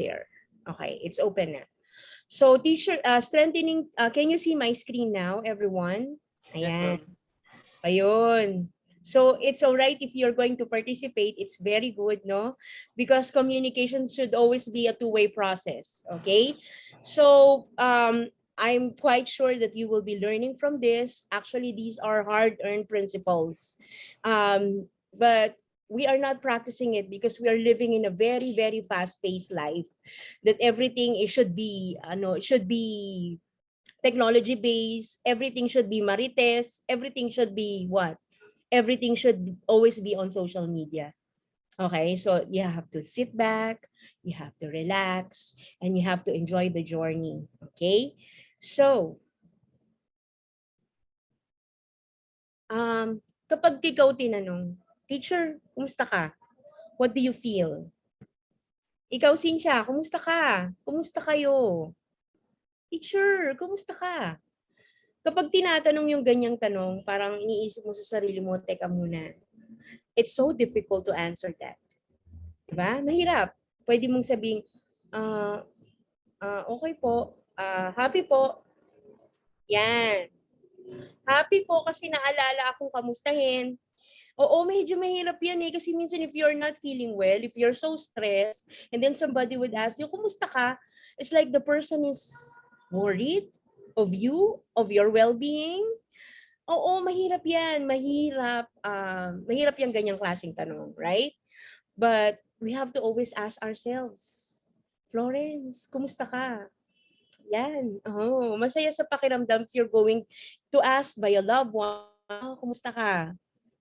there. Okay, it's open na. So teacher, strengthening, can you see my screen now, everyone? Yes, Ayan. ma'am. Ayun. So it's all right if you're going to participate. It's very good, no? Because communication should always be a two-way process, okay? So I'm quite sure that you will be learning from this. Actually, these are hard-earned principles. But we are not practicing it because we are living in a very, very fast-paced life that everything it should be, it should be technology based, everything should be marites, everything should be what? Everything should always be on social media. Okay, so you have to sit back, you have to relax, and you have to enjoy the journey. Okay, so kapag ikaw tinanong, teacher, kumusta ka? What do you feel? Ikaw, Cynthia, kumusta ka? Kumusta kayo? Teacher, kumusta ka? Kapag tinatanong yung ganyang tanong, parang iniisip mo sa sarili mo, teka muna, it's so difficult to answer that. Diba? Mahirap. Pwede mong sabihin, ah, okay po, happy po, yan. Happy po kasi naalala akong kamustahin. Oo, medyo mahirap yan eh. Kasi minsan if you're not feeling well, if you're so stressed, and then somebody would ask you, kumusta ka? It's like the person is worried of you, of your well-being. Oo, mahirap yan. Mahirap yan ganyang klaseng tanong, right? But we have to always ask ourselves, Florence, kumusta ka? Yan. Oh, masaya sa pakiramdam if you're going to ask by a loved one, kumusta ka?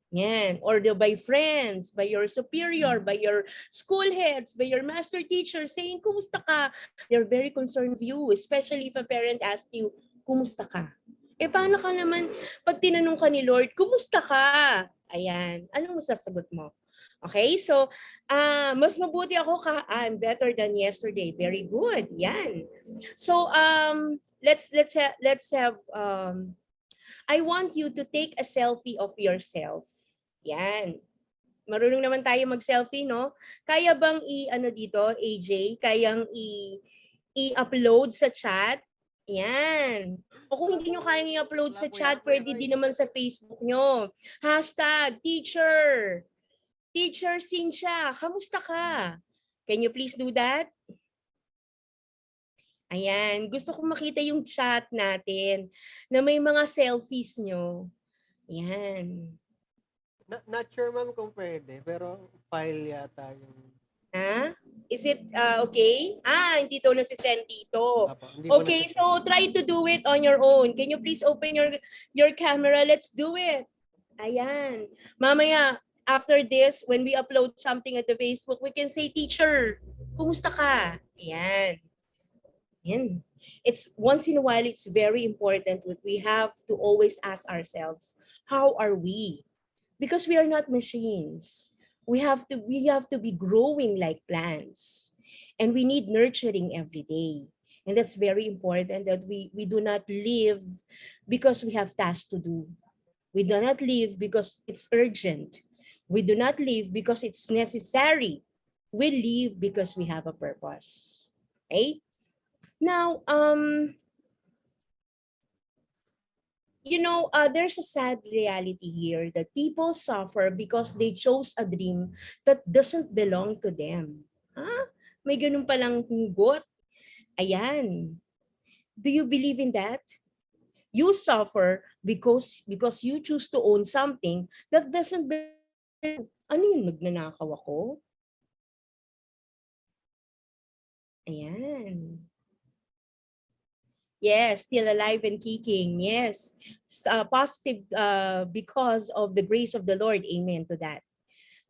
Yan. Or by friends, by your superior, by your school heads, by your master teacher saying, kumusta ka? They're very concerned with you, especially if a parent asks you, kumusta ka? Paano ka naman, pag tinanong ka ni Lord, kumusta ka? Ayan. Anong masasagot mo? Okay, so mas mabuti ako I'm better than yesterday. Very good. Yan. So let's have I want you to take a selfie of yourself. Yan. Marunong naman tayo mag-selfie, no? Kaya bang ano dito, AJ, kayang i-upload sa chat? Yan. O kung hindi nyo kayang i-upload sa chat, pwede din naman sa Facebook nyo. #teacher. Teacher Cynthia, kamusta ka? Can you please do that? Ayan, gusto kong makita yung chat natin na may mga selfies nyo. Ayan. Not sure, ma'am, kung pwede, pero file yata yung... Ha? Is it okay? Hindi to nasisend dito. Apo, hindi po Okay, nasisend. so try to do it on your own. Can you please open your camera? Let's do it. Ayan. Mamaya, after this, when we upload something at the Facebook, we can say, teacher, kumusta ka? Ayan. Ayan. It's once in a while, it's very important that we have to always ask ourselves, how are we? Because we are not machines. We have to be growing like plants. And we need nurturing every day. And that's very important that we do not live because we have tasks to do. We do not live because it's urgent. We do not live because it's necessary. We live because we have a purpose. Okay? Now, there's a sad reality here that people suffer because they chose a dream that doesn't belong to them. May ganun palang hugot. Ayan. Do you believe in that? You suffer because you choose to own something that doesn't belong. Ano yun? Nagnanakaw ako? Ayan. Yes, still alive and kicking. Yes, positive because of the grace of the Lord. Amen to that.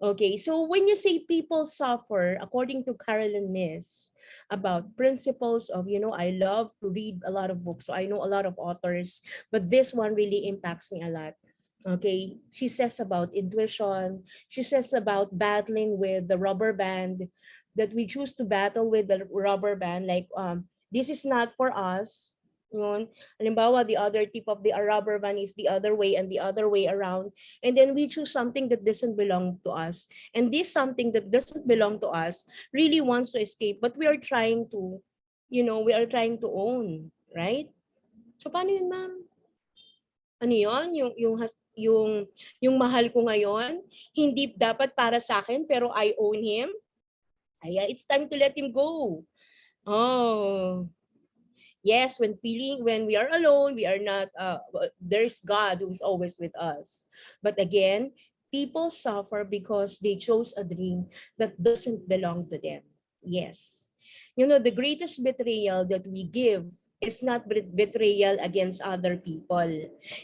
Okay, so when you say people suffer, according to Carolyn Miss, about principles of, I love to read a lot of books, so I know a lot of authors, but this one really impacts me a lot. Okay, she says about intuition, she says about battling with the rubber band, that we choose to battle with the rubber band, like this is not for us, Yun. Halimbawa, the other tip of the rubber band is the other way and the other way around. And then we choose something that doesn't belong to us. And this something that doesn't belong to us really wants to escape, but we are trying to, we are trying to own, right? So paano yun, ma'am? Ano yun? Yung mahal ko ngayon, hindi dapat para sa akin, pero I own him? Ay, it's time to let him go. Oh, yes, when we are alone, we are not, there's God who's always with us. But again, people suffer because they chose a dream that doesn't belong to them. Yes. The greatest betrayal that we give is not betrayal against other people.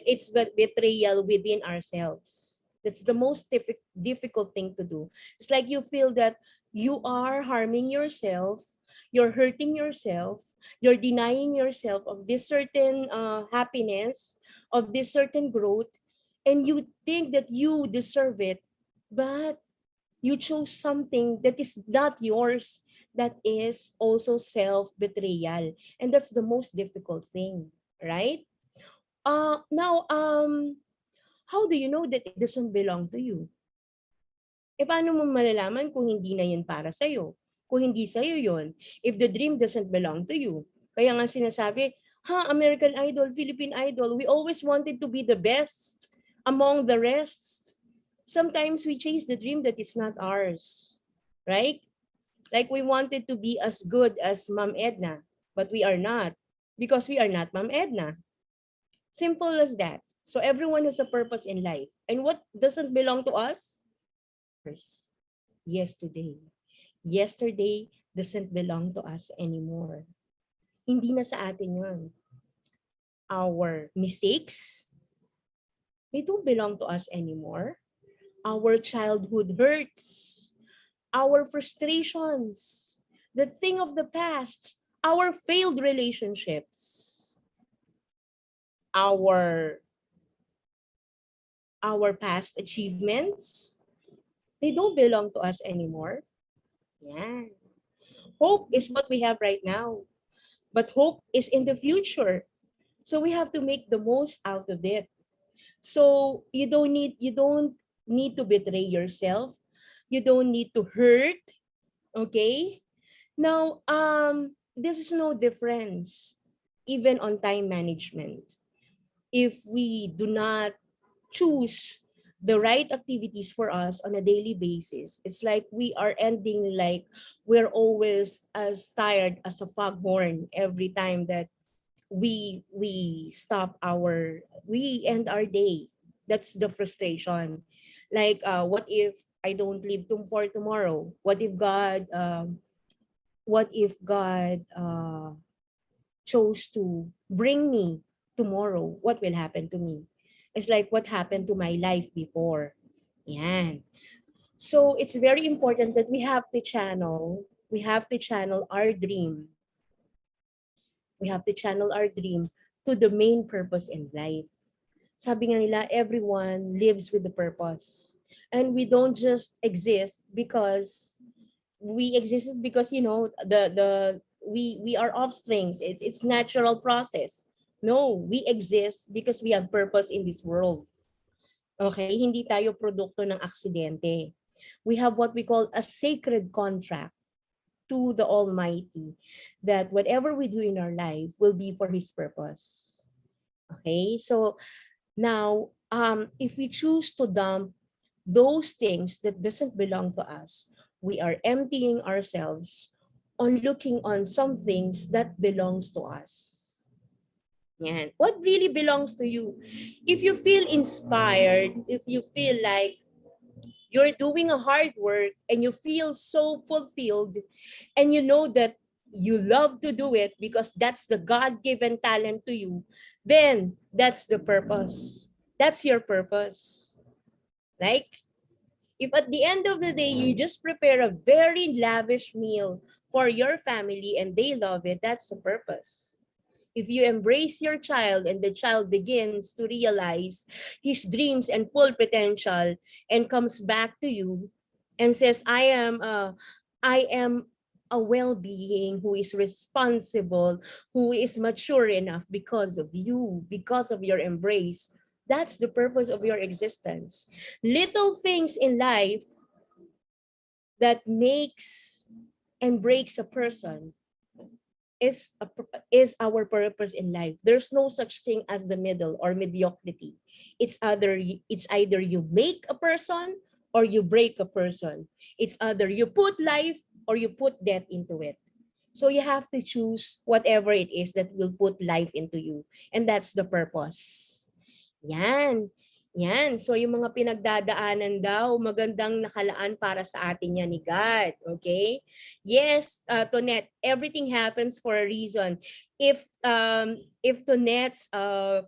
It's betrayal within ourselves. That's the most difficult thing to do. It's like you feel that you are harming yourself, you're hurting yourself, you're denying yourself of this certain happiness, of this certain growth, and you think that you deserve it, but you chose something that is not yours, that is also self-betrayal. And that's the most difficult thing, right? Now, how do you know that it doesn't belong to you? Paano mo malalaman kung hindi na yun para sa'yo? Kung hindi sa'yo yun, if the dream doesn't belong to you. Kaya nga sinasabi, American Idol, Philippine Idol, we always wanted to be the best among the rest. Sometimes we chase the dream that is not ours, right? Like we wanted to be as good as Ma'am Edna, but we are not because we are not Ma'am Edna. Simple as that. So everyone has a purpose in life. And what doesn't belong to us? Yesterday. Yesterday doesn't belong to us anymore. Hindi na sa atin yun. Our mistakes, they don't belong to us anymore. Our childhood hurts, our frustrations, the thing of the past, our failed relationships, our past achievements, they don't belong to us anymore. Yeah. Hope is what we have right now, but hope is in the future. So we have to make the most out of it. So you don't need to betray yourself. You don't need to hurt. Okay? Now, this is no difference even on time management. If we do not choose the right activities for us on a daily basis, it's like we are ending like we're always as tired as a foghorn every time that we end our day. That's the frustration. Like, what if I don't live for tomorrow? What if God chose to bring me tomorrow? What will happen to me? It's like what happened to my life before. Yan. So it's very important that we have to channel our dream. We have to channel our dream to the main purpose in life. Sabi nga nila, everyone lives with a purpose. And we don't just exist because we are offsprings. It's natural process. No, we exist because we have purpose in this world. Okay? Hindi tayo produkto ng aksidente. We have what we call a sacred contract to the Almighty that whatever we do in our life will be for His purpose. Okay? So now, if we choose to dump those things that doesn't belong to us, we are emptying ourselves on looking on some things that belongs to us. Yan. What really belongs to you? If you feel inspired, if you feel like you're doing a hard work and you feel so fulfilled and you know that you love to do it because that's the God-given talent to you, then that's the purpose. That's your purpose. Like, if at the end of the day, you just prepare a very lavish meal for your family and they love it, that's the purpose. If you embrace your child and the child begins to realize his dreams and full potential and comes back to you and says, I am a well-being, who is responsible, who is mature enough because of you, because of your embrace. That's the purpose of your existence. Little things in life that makes and breaks a person is our purpose in life. There's no such thing as the middle or mediocrity. It's either you make a person or you break a person. It's either you put life or you put death into it. So you have to choose whatever it is that will put life into you. And that's the purpose. Yan. Yan. So yung mga pinagdadaanan daw, magandang nakalaan para sa atin yan ni God. Okay? Yes, Tonette, everything happens for a reason. If Tonette's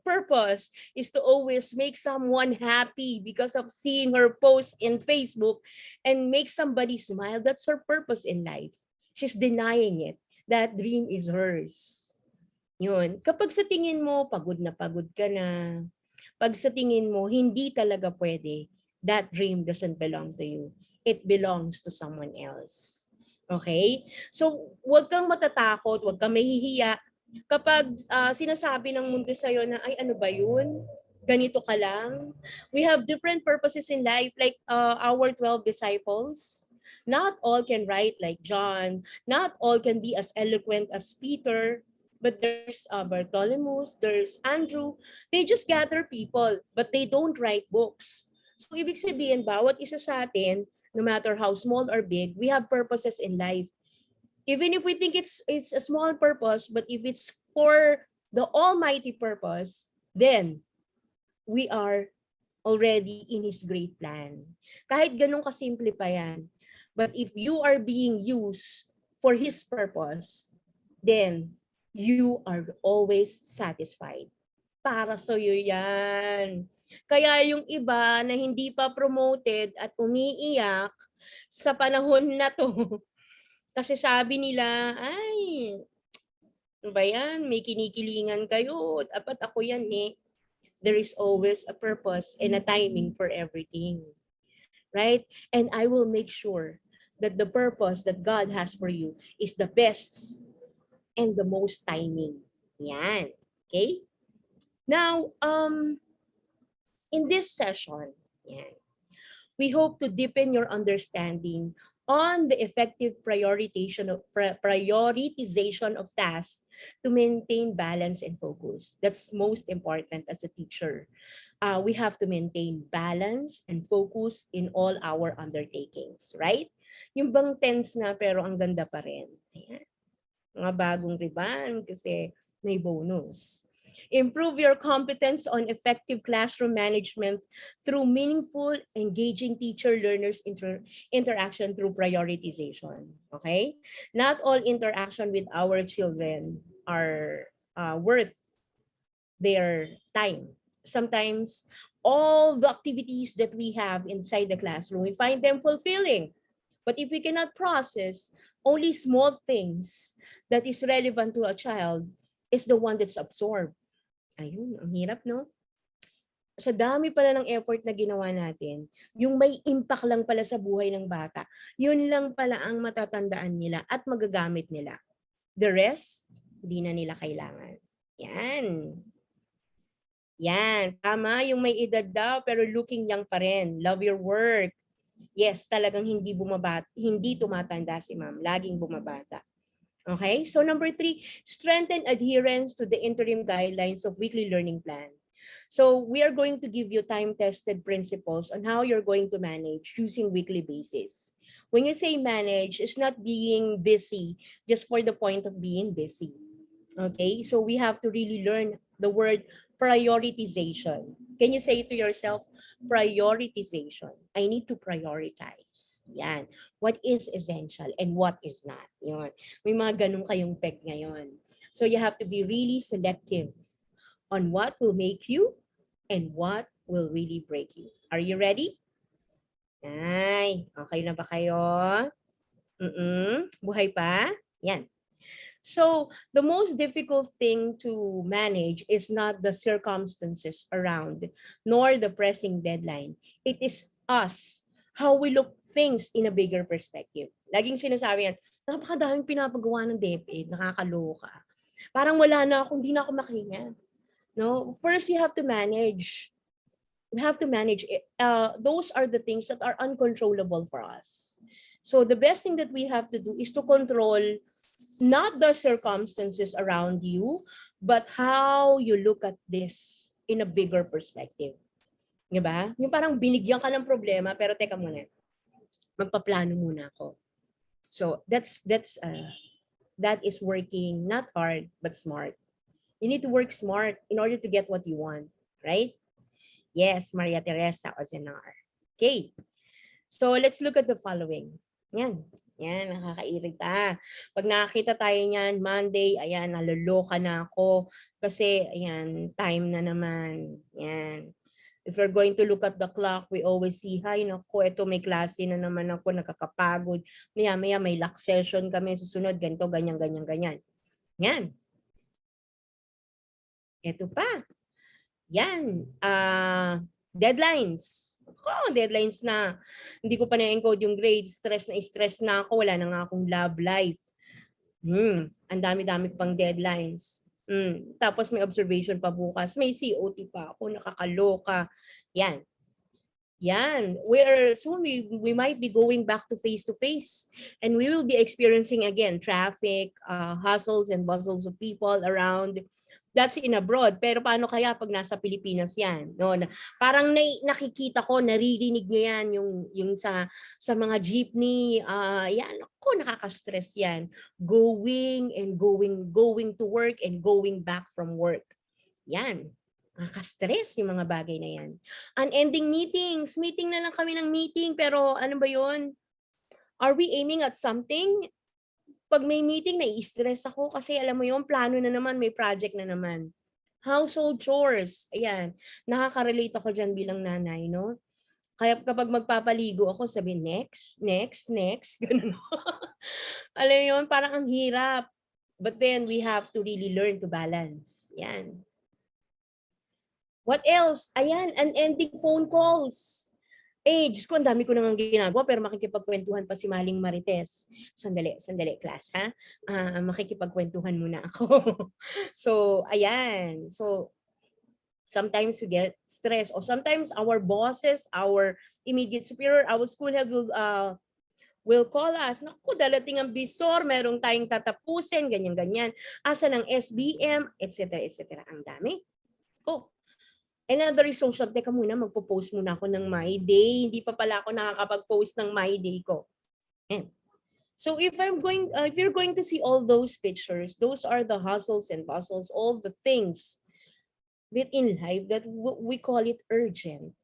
purpose is to always make someone happy because of seeing her post in Facebook and make somebody smile, that's her purpose in life. She's denying it. That dream is hers. Yun. Kapag sa tingin mo, pagod na pagod ka na, pag sa tingin mo, hindi talaga pwede, that dream doesn't belong to you. It belongs to someone else. Okay? So, huwag kang matatakot, huwag kang mahihiya. Kapag sinasabi ng mundo sa'yo na, ay ano ba yun? Ganito ka lang. We have different purposes in life, like our 12 disciples. Not all can write like John. Not all can be as eloquent as Peter. But there's Bartholomew, there's Andrew. They just gather people, but they don't write books. So ibig sabihin, bawat isa sa atin, no matter how small or big, we have purposes in life. Even if we think it's a small purpose, but if it's for the almighty purpose, then we are already in His great plan. Kahit ganun kasimple pa yan. But if you are being used for His purpose, then you are always satisfied. Para sa'yo yan. Kaya yung iba na hindi pa promoted at umiiyak sa panahon na to, kasi sabi nila, ay, ano ba yan? May kinikilingan kayo. Dapat ako yan eh. There is always a purpose and a timing for everything. Right? And I will make sure that the purpose that God has for you is the best and the most timing. Yan. Okay? Now, in this session, yan, we hope to deepen your understanding on the effective prioritization of tasks to maintain balance and focus. That's most important as a teacher. We have to maintain balance and focus in all our undertakings, right? Yung bang tense na pero ang ganda pa rin. Ayan. Mga bagong ribbon kasi may bonus. Improve your competence on effective classroom management through meaningful, engaging teacher-learners interaction through prioritization. Okay? Not all interaction with our children are worth their time. Sometimes all the activities that we have inside the classroom, we find them fulfilling. But if we cannot process only small things that is relevant to a child, is the one that's absorbed. Ayun, ang hirap, no? Sa dami pala ng effort na ginawa natin, yung may impact lang pala sa buhay ng bata, yun lang pala ang matatandaan nila at magagamit nila. The rest, hindi na nila kailangan. Yan. Yan. Tama, yung may edad daw pero looking young pa rin. Love your work. Yes, talagang hindi tumatanda si ma'am. Laging bumabata. Okay? So number 3, strengthen adherence to the interim guidelines of weekly learning plan. So we are going to give you time-tested principles on how you're going to manage using weekly basis. When you say manage, it's not being busy just for the point of being busy. Okay? So we have to really learn the word prioritization. Can you say it to yourself? Prioritization. I need to prioritize. Yan. What is essential and what is not. Yun. May mga ganun kayong peg ngayon. So you have to be really selective on what will make you and what will really break you. Are you ready? Ay, okay na ba kayo? Buhay pa? Yan. So the most difficult thing to manage is not the circumstances around, nor the pressing deadline. It is us, how we look things in a bigger perspective. Laging sinasabi yan, napakadaming pinapagawa ng DepEd, nakakaloka. Parang wala na ako, hindi na ako makinga. No? First, you have to manage. You have to manage it. Those are the things that are uncontrollable for us. So the best thing that we have to do is to control not the circumstances around you, but how you look at this in a bigger perspective. Diba? Yung parang binigyan ka ng problema, pero teka muna, magpaplano muna ako. So that is working not hard, but smart. You need to work smart in order to get what you want, right? Yes, Maria Teresa Ozenar. Okay. So let's look at the following. Yan. Yan, nakakairita. Pag nakakita tayo niyan, Monday, ayan, naloloka na ako. Kasi, ayan, time na naman. Yan. If we're going to look at the clock, we always see, hay, naku, ito may klase na naman ako, nakakapagod. Maya-maya may lock session kami, susunod, ganito, ganyan, ganyan, ganyan. Yan. Ito pa. Yan. Deadlines. Deadlines na. Hindi ko pa na-encode yung grades. Stress na ako. Wala na nga akong love life. Ang dami-dami pang deadlines. Tapos may observation pa bukas. May COT pa ako. Nakakaloka. Yan. Yan. Soon we might be going back to face-to-face. And we will be experiencing again traffic, hustles and bustles of people around. That's in abroad. Pero paano kaya pag nasa Pilipinas yan? No, parang nakikita ko, naririnig nyo yan, yung sa mga jeepney, yan, ako, nakaka-stress yan. Going to work and going back from work. Yan. Nakaka-stress yung mga bagay na yan. Unending meetings. Meeting na lang kami ng meeting. Pero ano ba yun? Are we aiming at something? Pag may meeting, nai-stress ako kasi alam mo yung plano na naman, may project na naman. Household chores, ayan, nakaka-relate ako dyan bilang nanay, no? Kaya kapag magpapaligo ako, sabi, next, ganun. Alam mo yun, parang ang hirap. But then, we have to really learn to balance. Yan. What else? Ayan, unending phone calls. Diyos ko, ang dami ko nang ginagawa, pero makikipagkwentuhan pa si Maling Marites. Sandali, class, ha? Makikipagkwentuhan muna ako. So, ayan. So, sometimes we get stressed. Or sometimes our bosses, our immediate superior, our school head will call us. Naku, dalating ang bisor, merong tayong tatapusin, ganyan-ganyan. Asa ng SBM, etc. Ang dami. Another social, teka muna, magpo-post muna ako ng My Day. Hindi pa pala ako nakakapag-post ng My Day ko. And so if you're going to see all those pictures, those are the hustles and bustles, all the things within life that we call it urgent.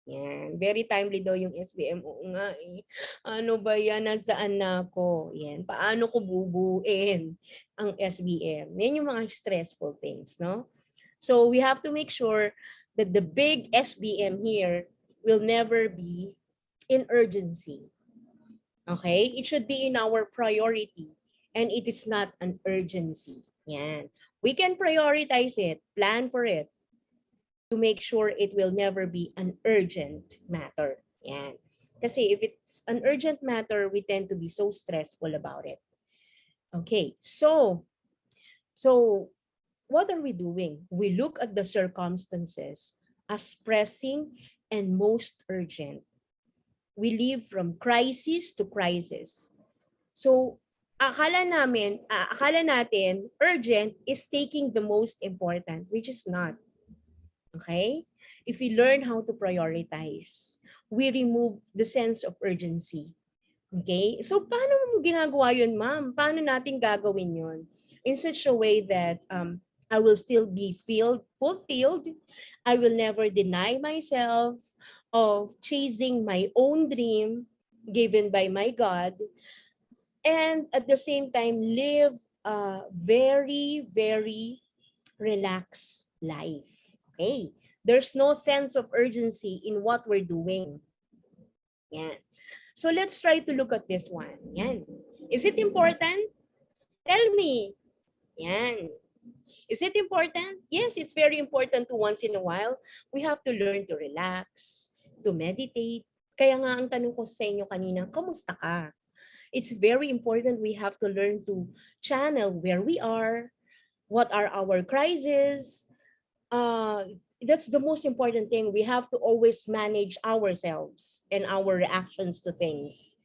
Yan. Very timely daw yung SBM. Oo nga eh. Ano ba yan? Nasaan na ako? Yan. Paano ko bubuin ang SBM? Yan yung mga stressful things, no? So we have to make sure that the big SBM here will never be in urgency. Okay? It should be in our priority. And it is not an urgency. Yan. We can prioritize it, plan for it, to make sure it will never be an urgent matter. Yan. Kasi if it's an urgent matter, we tend to be so stressful about it. Okay, so what are we doing? We look at the circumstances as pressing and most urgent. We live from crisis to crisis. So, akala natin urgent is taking the most important, which is not. Okay? If we learn how to prioritize, we remove the sense of urgency. Okay? So, paano mo ginagawa yun, ma'am? Paano natin gagawin yun? In such a way that I will still be fulfilled. I will never deny myself of chasing my own dream given by my God. And at the same time, live a very, very relaxed life. Okay? There's no sense of urgency in what we're doing. Yan. So let's try to look at this one. Yan. Is it important? Tell me. Yan. Is it important? Yes, it's very important to once in a while. We have to learn to relax, to meditate, Kaya nga ang tanong ko sa inyo kanina, kamusta ka? It's very important we have to learn to channel where we are, what are our crises. That's the most important thing. We have to always manage ourselves and our reactions to things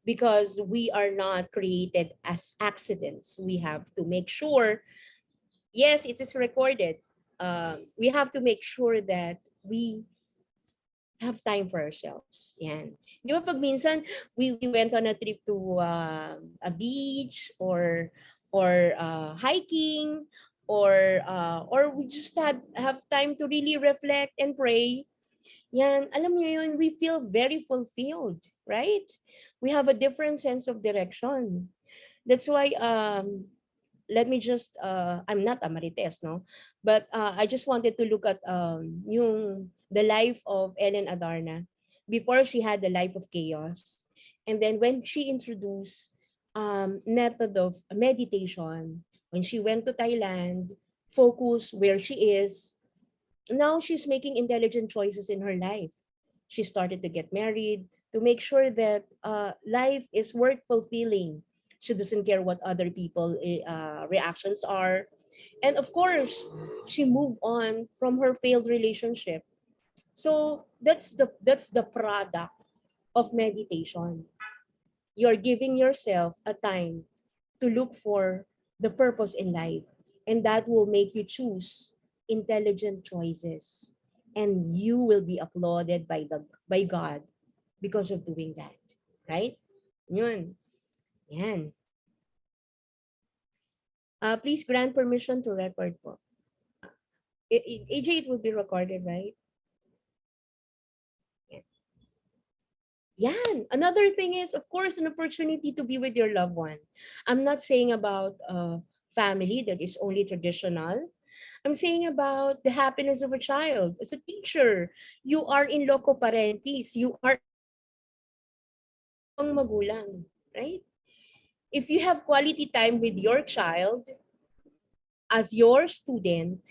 because we are not created as accidents. We have to make sure, yes, it is recorded. We have to make sure that we have time for ourselves. Yan. Di ba pag minsan we went on a trip to a beach or hiking or we just have time to really reflect and pray. Yan, alam niyo yun, we feel very fulfilled, right? We have a different sense of direction. That's why let me just I'm not a marites, no, but I just wanted to look at yung the life of Ellen Adarna before she had the life of chaos, and then when she introduced method of meditation, when she went to Thailand, focus where she is. Now she's making intelligent choices in her life. She started to get married to make sure that life is worth fulfilling. She doesn't care what other people reactions are. And of course, she moved on from her failed relationship. So that's the product of meditation. You're giving yourself a time to look for the purpose in life. And that will make you choose intelligent choices. And you will be applauded by God because of doing that. Right? Yun. Yan. Please grant permission to record po. AJ, it will be recorded, right? Yan. Yan. Another thing is, of course, an opportunity to be with your loved one. I'm not saying about family that is only traditional. I'm saying about the happiness of a child. As a teacher, you are in loco parentis. You are ang magulang, right? If you have quality time with your child as your student,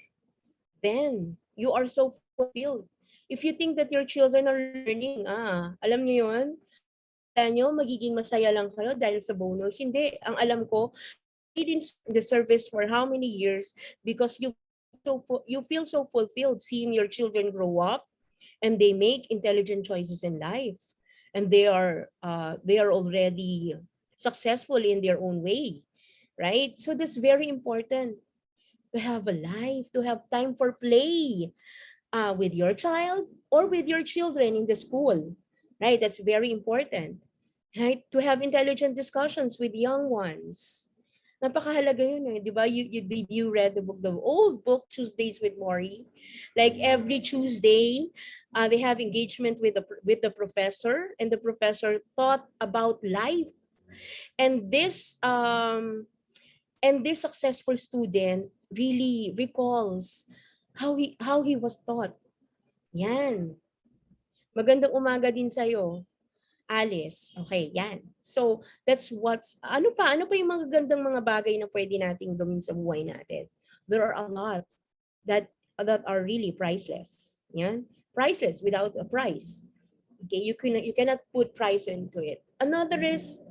then you are so fulfilled. If you think that your children are learning, alam niyo yun? Akala nyo magiging masaya lang kayo dahil sa bonus. Hindi. Ang alam ko, you did in the service for how many years because you feel so fulfilled seeing your children grow up and they make intelligent choices in life and they are already successful in their own way, right? So that's very important to have a life, to have time for play with your child or with your children in the school, right? That's very important, right? To have intelligent discussions with young ones. Napakahalaga yun eh, di ba? You read the old book, Tuesdays with Maury? Like every Tuesday, they have engagement with the professor, and the professor thought about life. And this successful student really recalls how he was taught. Yan. Magandang umaga din sa'yo, Alice. Okay, yan. So, ano pa yung mga gandang mga bagay na pwede nating gawin sa buhay natin? There are a lot that are really priceless. Yan. Priceless without a price. Okay, you cannot put price into it. Another is,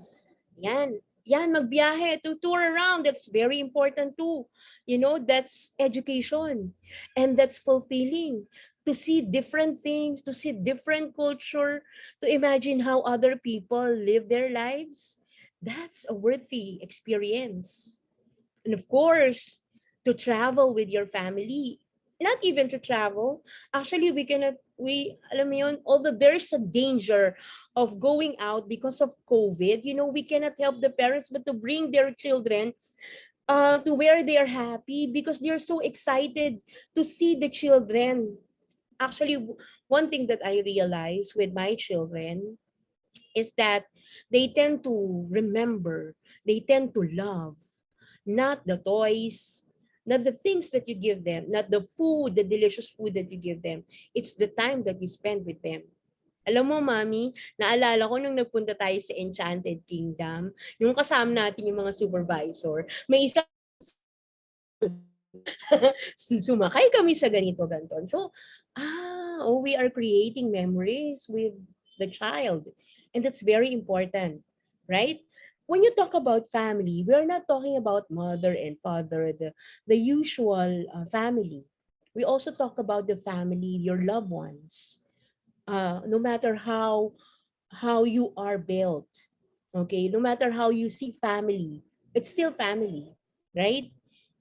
yan, magbiyahe, to tour around. That's very important too. That's education. And that's fulfilling. To see different things, to see different culture, to imagine how other people live their lives. That's a worthy experience. And of course, to travel with your family. Not even to travel. Actually, alam mo yun, although there's a danger of going out because of COVID, we cannot help the parents but to bring their children to where they are happy because they're so excited to see the children. Actually, one thing that I realize with my children is that they tend to remember, they tend to love, not the toys, not the things that you give them, not the food, the delicious food that you give them. It's the time that you spend with them. Alam mo, Mami, naalala ko nung nagpunta tayo sa Enchanted Kingdom, yung kasama natin yung mga supervisor, may isang sumakay kami sa ganito, ganton. So, we are creating memories with the child. And that's very important, right? When you talk about family, we're not talking about mother and father, the usual family. We also talk about the family, your loved ones. No matter how you are built, okay, no matter how you see family, it's still family, right?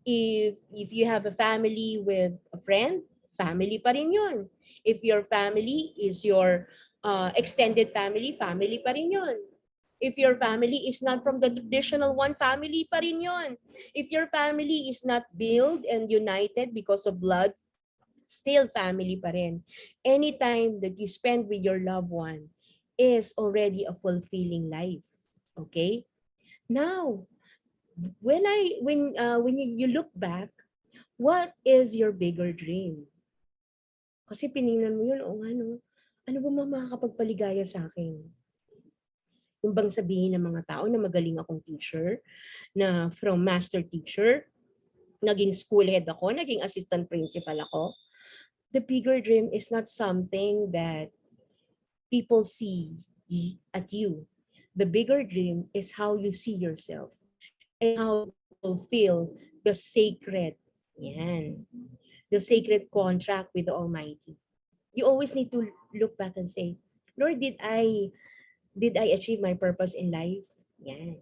If you have a family with a friend, family pa rin yun. If your family is your extended family, family pa rin yun. If your family is not from the traditional one, family pa rin yun. If your family is not built and united because of blood, still family pa rin. Anytime that you spend with your loved one is already a fulfilling life. Okay? Now, when you look back, what is your bigger dream? Kasi piningnan mo yun, o ano ba makakapagpaligaya sa akin? Yung bang sabihin ng mga tao na magaling akong teacher, na from master teacher, naging school head ako, naging assistant principal ako. The bigger dream is not something that people see at you. The bigger dream is how you see yourself and how you fulfill the sacred, yan, the sacred contract with the Almighty. You always need to look back and say, Lord, did I achieve my purpose in life? Yan.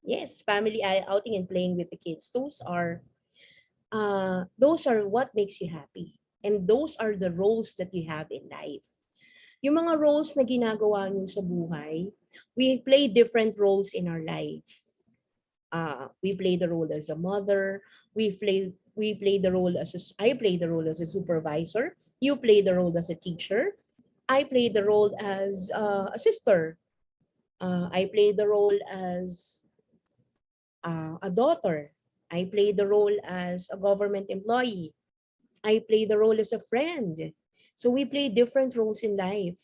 Yes, family outing and playing with the kids. Those are what makes you happy. And those are the roles that you have in life. Yung mga roles na ginagawa niyo sa buhay, we play different roles in our life. We play the role as a mother, we play the role I play the role as a supervisor, you play the role as a teacher, I play the role as a sister, I play the role as a daughter, I play the role as a government employee, I play the role as a friend. So we play different roles in life.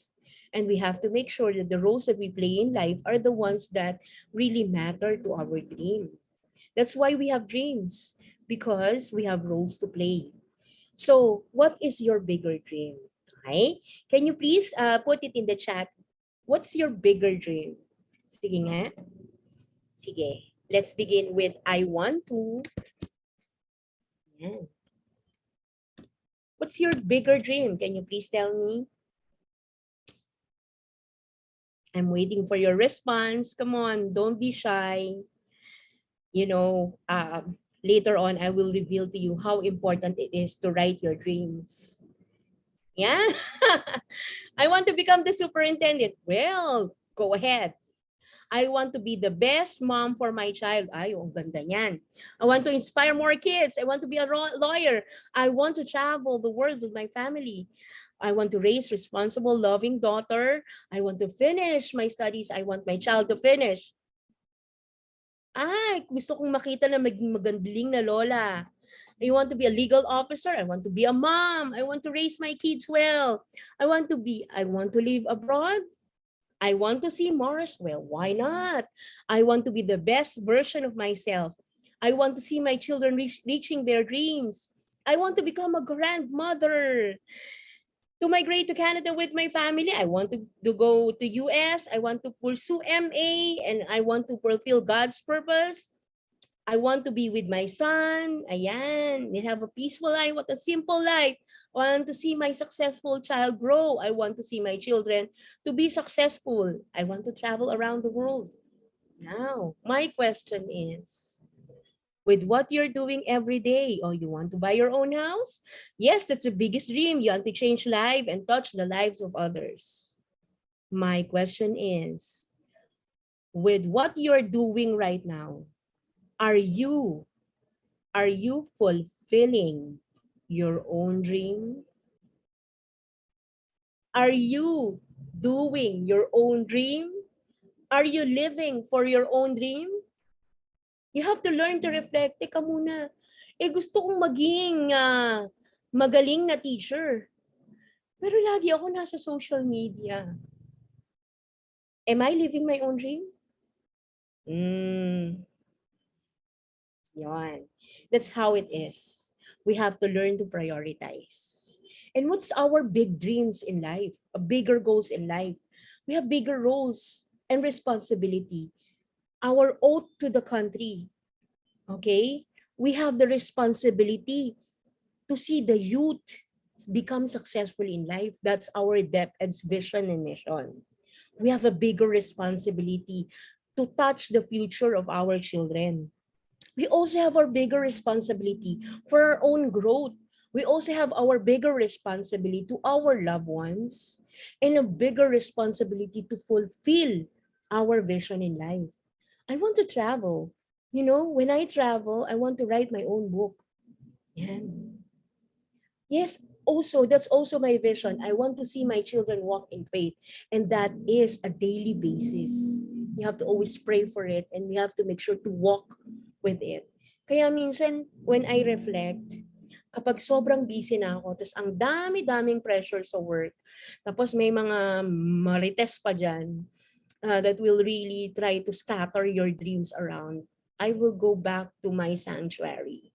And we have to make sure that the roles that we play in life are the ones that really matter to our dream. That's why we have dreams, because we have roles to play. So what is your bigger dream? Okay? Can you please put it in the chat? What's your bigger dream? Sige nga. Sige. Let's begin with I want to. Yan. What's your bigger dream? Can you please tell me? I'm waiting for your response. Come on, don't be shy. You know, later on, I will reveal to you how important it is to write your dreams. Yeah. I want to become the superintendent. Well, go ahead. I want to be the best mom for my child. Ay, ang ganda niyan. I want to inspire more kids. I want to be a lawyer. I want to travel the world with my family. I want to raise responsible, loving daughter. I want to finish my studies. I want my child to finish. Ay, gusto kong makita na maging magaling na lola. I want to be a legal officer. I want to be a mom. I want to raise my kids well. I want to live abroad. I want to see Mars. Well, why not? I want to be the best version of myself. I want to see my children reaching their dreams. I want to become a grandmother. To migrate to Canada with my family. I want to go to US. I want to pursue MA and I want to fulfill God's purpose. I want to be with my son. Ayan. We have a peaceful life. What a simple life. I want to see my successful child grow. I want to see my children to be successful. I want to travel around the world. Now, my question is, with what you're doing every day, or you want to buy your own house? Yes, that's the biggest dream. You want to change life and touch the lives of others. My question is, with what you're doing right now, are you fulfilling your own dream? Are you doing your own dream? Are you living for your own dream? You have to learn to reflect. Teka muna, gusto kong maging magaling na teacher. Pero lagi ako nasa social media. Am I living my own dream? Yon. That's how it is. We have to learn to prioritize. And what's our big dreams in life? Bigger goals in life? We have bigger roles and responsibility. Our oath to the country, okay? We have the responsibility to see the youth become successful in life. That's our DepEd's vision and mission. We have a bigger responsibility to touch the future of our children. We also have our bigger responsibility for our own growth. We also have our bigger responsibility to our loved ones and a bigger responsibility to fulfill our vision in life. I want to travel. You know, when I travel, I want to write my own book. Yan. Yes, also, that's also my vision. I want to see my children walk in faith. And that is a daily basis. You have to always pray for it and we have to make sure to walk with it. Kaya minsan, when I reflect, kapag sobrang busy na ako, tapos ang dami-daming pressure sa work, tapos may mga marites pa dyan that will really try to scatter your dreams around, I will go back to my sanctuary.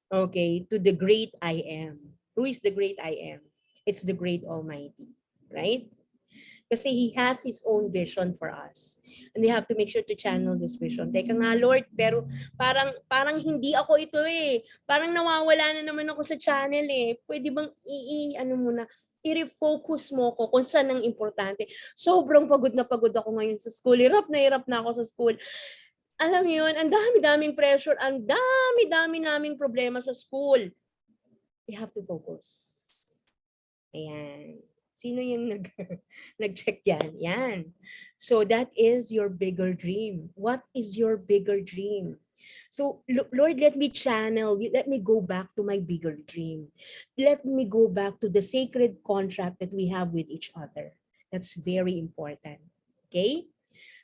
Okay, to the great I am. Who is the great I am? It's the great Almighty, right? Kasi He has His own vision for us. And we have to make sure to channel this vision. Teka nga, Lord, pero parang hindi ako ito eh. Parang nawawala na naman ako sa channel eh. Pwede bang ano muna, i-refocus mo ko kung saan ang importante. Sobrang pagod na pagod ako ngayon sa school. Hirap na ako sa school. Alam mo yun, ang dami-daming pressure, ang dami-dami naming problema sa school. We have to focus. Ayan. Sino yung nag-check yan? Yan. So that is your bigger dream. What is your bigger dream? So Lord, let me channel, let me go back to my bigger dream. Let me go back to the sacred contract that we have with each other. That's very important. Okay?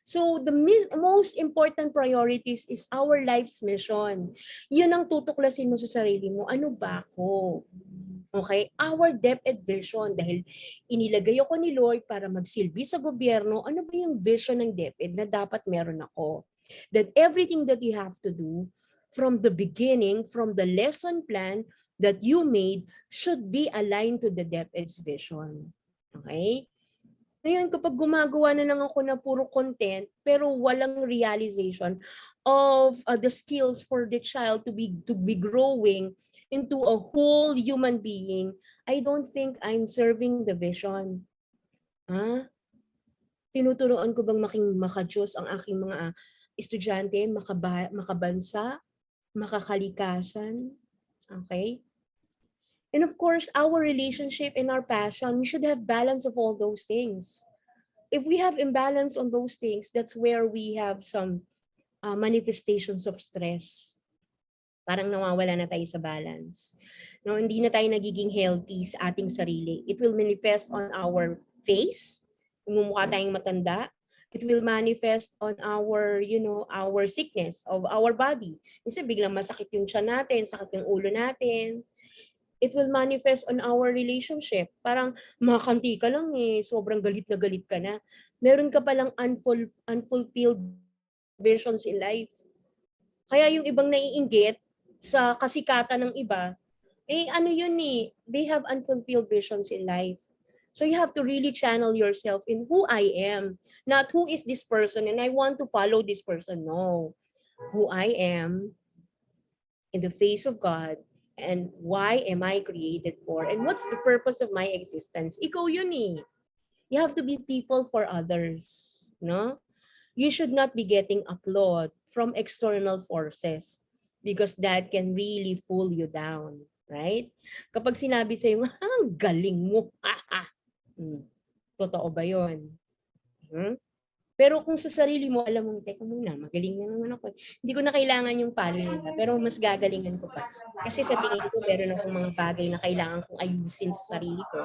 So the most important priorities is our life's mission. Yun ang tutuklasin mo sa sarili mo. Ano ba ako? Okay? Our DepEd vision. Dahil inilagay ako ni Lord para magsilbi sa gobyerno, ano ba yung vision ng DepEd na dapat meron ako? That everything that you have to do from the beginning, from the lesson plan that you made, should be aligned to the DepEd's vision. Okay? Ngayon, kapag gumagawa na lang ako na puro content, pero walang realization of the skills for the child to be growing into a whole human being, I don't think I'm serving the vision. Ha? Tinuturuan ko bang makadiyos ang aking mga estudyante, makabansa, makakalikasan? Okay? And of course, our relationship and our passion, we should have balance of all those things. If we have imbalance on those things, that's where we have some manifestations of stress. Parang nawawala na tayo sa balance. No, hindi na tayo nagiging healthy sa ating sarili. It will manifest on our face. Mumukha tayong matanda. It will manifest on our, our sickness of our body. Kasi biglang masakit yung tiyan natin, sakit yung ulo natin. It will manifest on our relationship. Parang makakanti ka lang eh, sobrang galit ka na. Meron ka palang unfulfilled visions in life. Kaya yung ibang naiinggit sa kasikatan ng iba, eh ano yun eh, they have unfulfilled visions in life. So you have to really channel yourself in who I am, not who is this person and I want to follow this person. No, who I am in the face of God. And why am I created for? And what's the purpose of my existence? Ikaw yun eh. You have to be people for others. No? You should not be getting applaud from external forces because that can really fool you down. Right? Kapag sinabi sa'yo, ang galing mo. Totoo ba yun? Pero kung sa sarili mo, alam mo, teka muna, magaling na naman ako. Hindi ko na kailangan yung palo nila, pero mas gagalingan ko pa. Kasi sa tingin ko, meron akong mga bagay na kailangan kong ayusin sa sarili ko.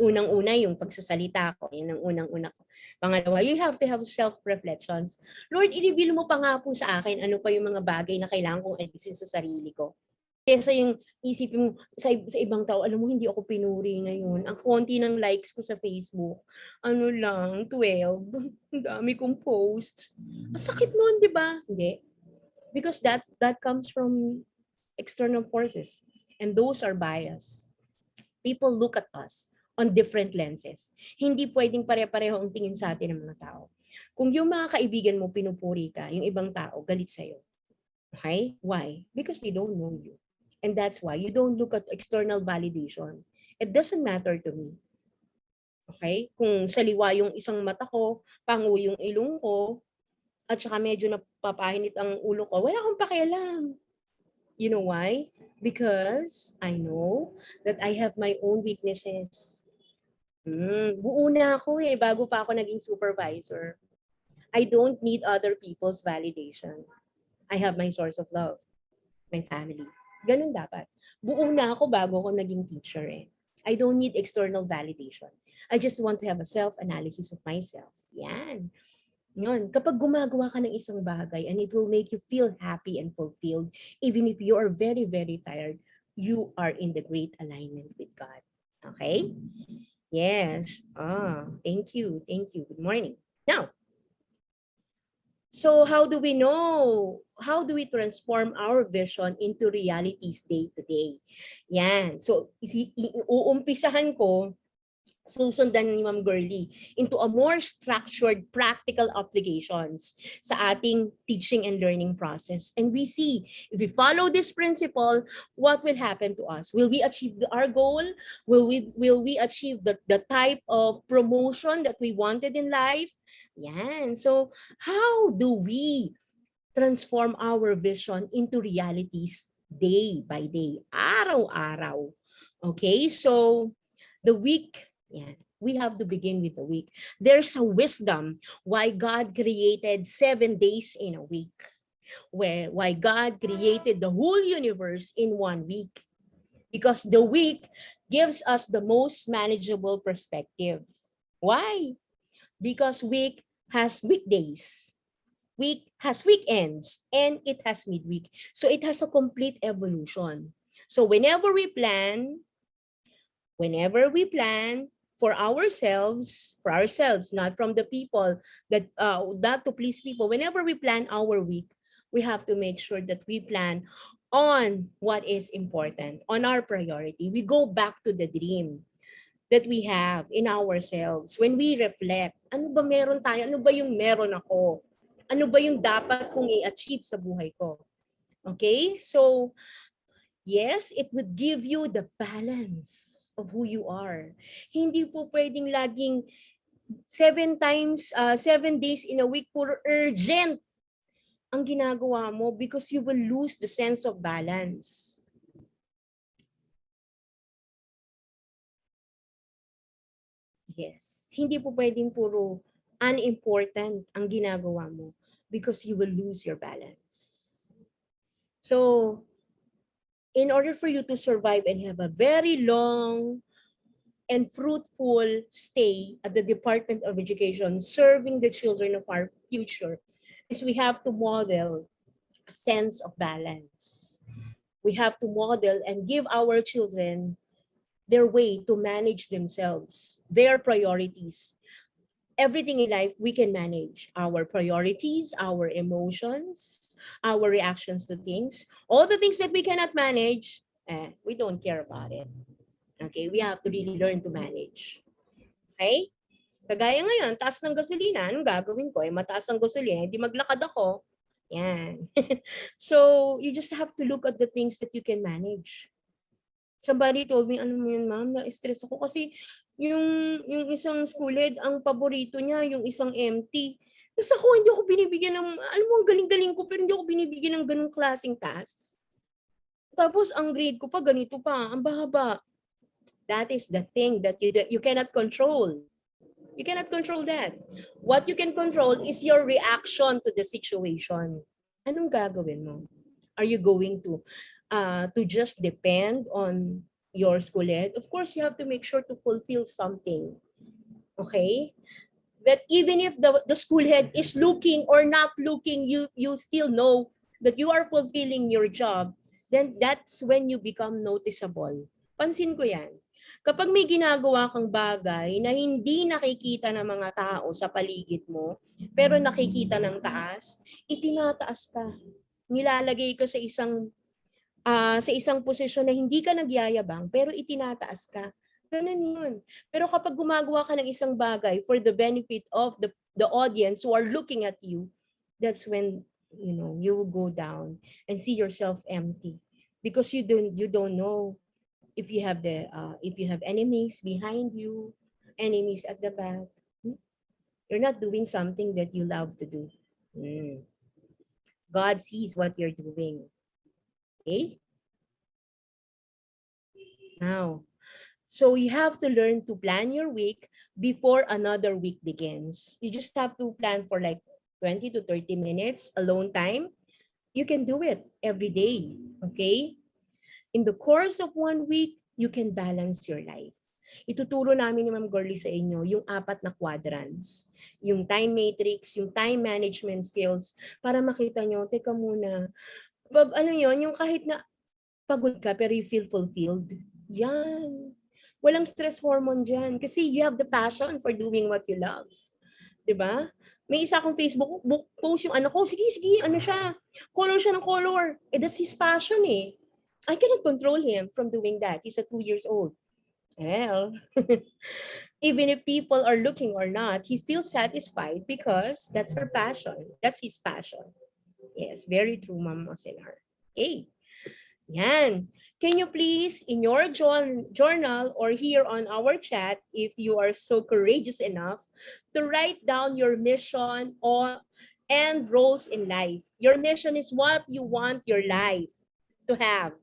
Unang-una, yung pagsasalita ko. Yan ang unang-una ko. Pangalawa, you have to have self-reflections. Lord, i-reveal mo pa nga po sa akin ano pa yung mga bagay na kailangan kong ayusin sa sarili ko. Kesa yung isipin mo sa ibang tao, alam mo, hindi ako pinuri ngayon. Ang konti ng likes ko sa Facebook, ano lang, 12. Ang dami kong posts. Ang sakit nun, di ba? Hindi. Because that comes from external forces. And those are bias. People look at us on different lenses. Hindi pwedeng pare-pareho ang tingin sa atin ng mga tao. Kung yung mga kaibigan mo pinupuri ka, yung ibang tao galit sa'yo. Okay? Why? Because they don't know you. And that's why you don't look at external validation. It doesn't matter to me. Okay? Kung saliwa yung isang mata ko, pangu yung ilong ko, at saka medyo napapahinit ang ulo ko, wala akong pakialam. You know why? Because I know that I have my own weaknesses. Buo na ako bago pa ako naging supervisor. I don't need other people's validation. I have my source of love, my family. Ganun dapat. Buo na ako bago ako naging teacher I don't need external validation. I just want to have a self-analysis of myself. Yan. Yun. Kapag gumagawa ka ng isang bagay and it will make you feel happy and fulfilled, even if you are very, very tired, you are in the great alignment with God. Okay? Yes. Thank you. Thank you. Good morning. Now, so how do we know? How do we transform our vision into realities day to day? Yan. So, uumpisahan ko susundan ni Ma'am Girlie into a more structured practical applications sa ating teaching and learning process. And we see, if we follow this principle, what will happen to us? Will we achieve our goal? Will we achieve the type of promotion that we wanted in life? Yan. So, how do we transform our vision into realities day by day, araw-araw? Okay, so the week, we have to begin with the week. There's a wisdom why God created 7 days in a week. Why God created the whole universe in 1 week. Because the week gives us the most manageable perspective. Why? Because week has weekdays. Week has weekends, and it has midweek. So it has a complete evolution. So whenever we plan for ourselves, not from the people that not to please people, whenever we plan our week, we have to make sure that we plan on what is important, on our priority. We go back to the dream that we have in ourselves. When we reflect, ano ba meron tayo? Ano ba yung meron ako? Ano ba yung dapat kong i-achieve sa buhay ko? Okay? So, yes, it would give you the balance of who you are. Hindi po pwedeng laging 7 days in a week puro urgent ang ginagawa mo because you will lose the sense of balance. Yes. Hindi po pwedeng puro unimportant ang ginagawa mo because you will lose your balance. So, in order for you to survive and have a very long and fruitful stay at the Department of Education, serving the children of our future, is we have to model a sense of balance. We have to model and give our children their way to manage themselves, their priorities. Everything in life, we can manage our priorities, our emotions, our reactions to things. All the things that we cannot manage, we don't care about it. Okay, we have to really learn to manage. Okay? Kagaya ngayon, taas ng gasolina, anong gagawin ko? Mataas ang gasolina, hindi maglakad ako. Yan. So, you just have to look at the things that you can manage. Somebody told me, ano mo yun, ma'am, na-stress ako kasi yung isang school head, ang paborito niya, yung isang empty. Tapos ako, hindi ako binibigyan ng, alam mo, ang galing-galing ko, pero hindi ako binibigyan ng ganung klaseng task. Tapos, ang grade ko pa, ganito pa, ang bahaba. That is the thing that you cannot control. You cannot control that. What you can control is your reaction to the situation. Anong gagawin mo? Are you going to just depend on your school head? Of course, you have to make sure to fulfill something. Okay? That even if the school head is looking or not looking, you still know that you are fulfilling your job. Then that's when you become noticeable. Pansin ko yan. Kapag may ginagawa kang bagay na hindi nakikita ng mga tao sa paligid mo, pero nakikita ng taas, itinataas ka. Nilalagay ka sa isang posisyon na hindi ka nagyayabang, pero itinataas ka. Ganun yun. Pero kapag gumagawa ka ng isang bagay for the benefit of the audience who are looking at you, that's when, you know, you will go down and see yourself empty because you don't know if you have enemies behind you, enemies at the back. You're not doing something that you love to do. God sees what you're doing. Okay? Now, so you have to learn to plan your week before another week begins. You just have to plan for like 20 to 30 minutes alone time. You can do it every day. Okay? In the course of 1 week, you can balance your life. Ituturo namin ni Ma'am Gorlie sa inyo yung 4 na quadrants. Yung time matrix, yung time management skills, para makita nyo, teka muna, ano yon, yung kahit na pagod ka pero you feel fulfilled. Yan. Walang stress hormone dyan. Kasi you have the passion for doing what you love. Diba? May isa akong Facebook post yung ano ko, sige, ano siya, ng color. That's his passion eh. I cannot control him from doing that. He's 2 years old. Well, even if people are looking or not, he feels satisfied because that's her passion. That's his passion. Yes, very true, Ma'am Mosinar. Okay. Yan. Can you please, in your journal or here on our chat, if you are so courageous enough, to write down your mission and roles in life. Your mission is what you want your life to have,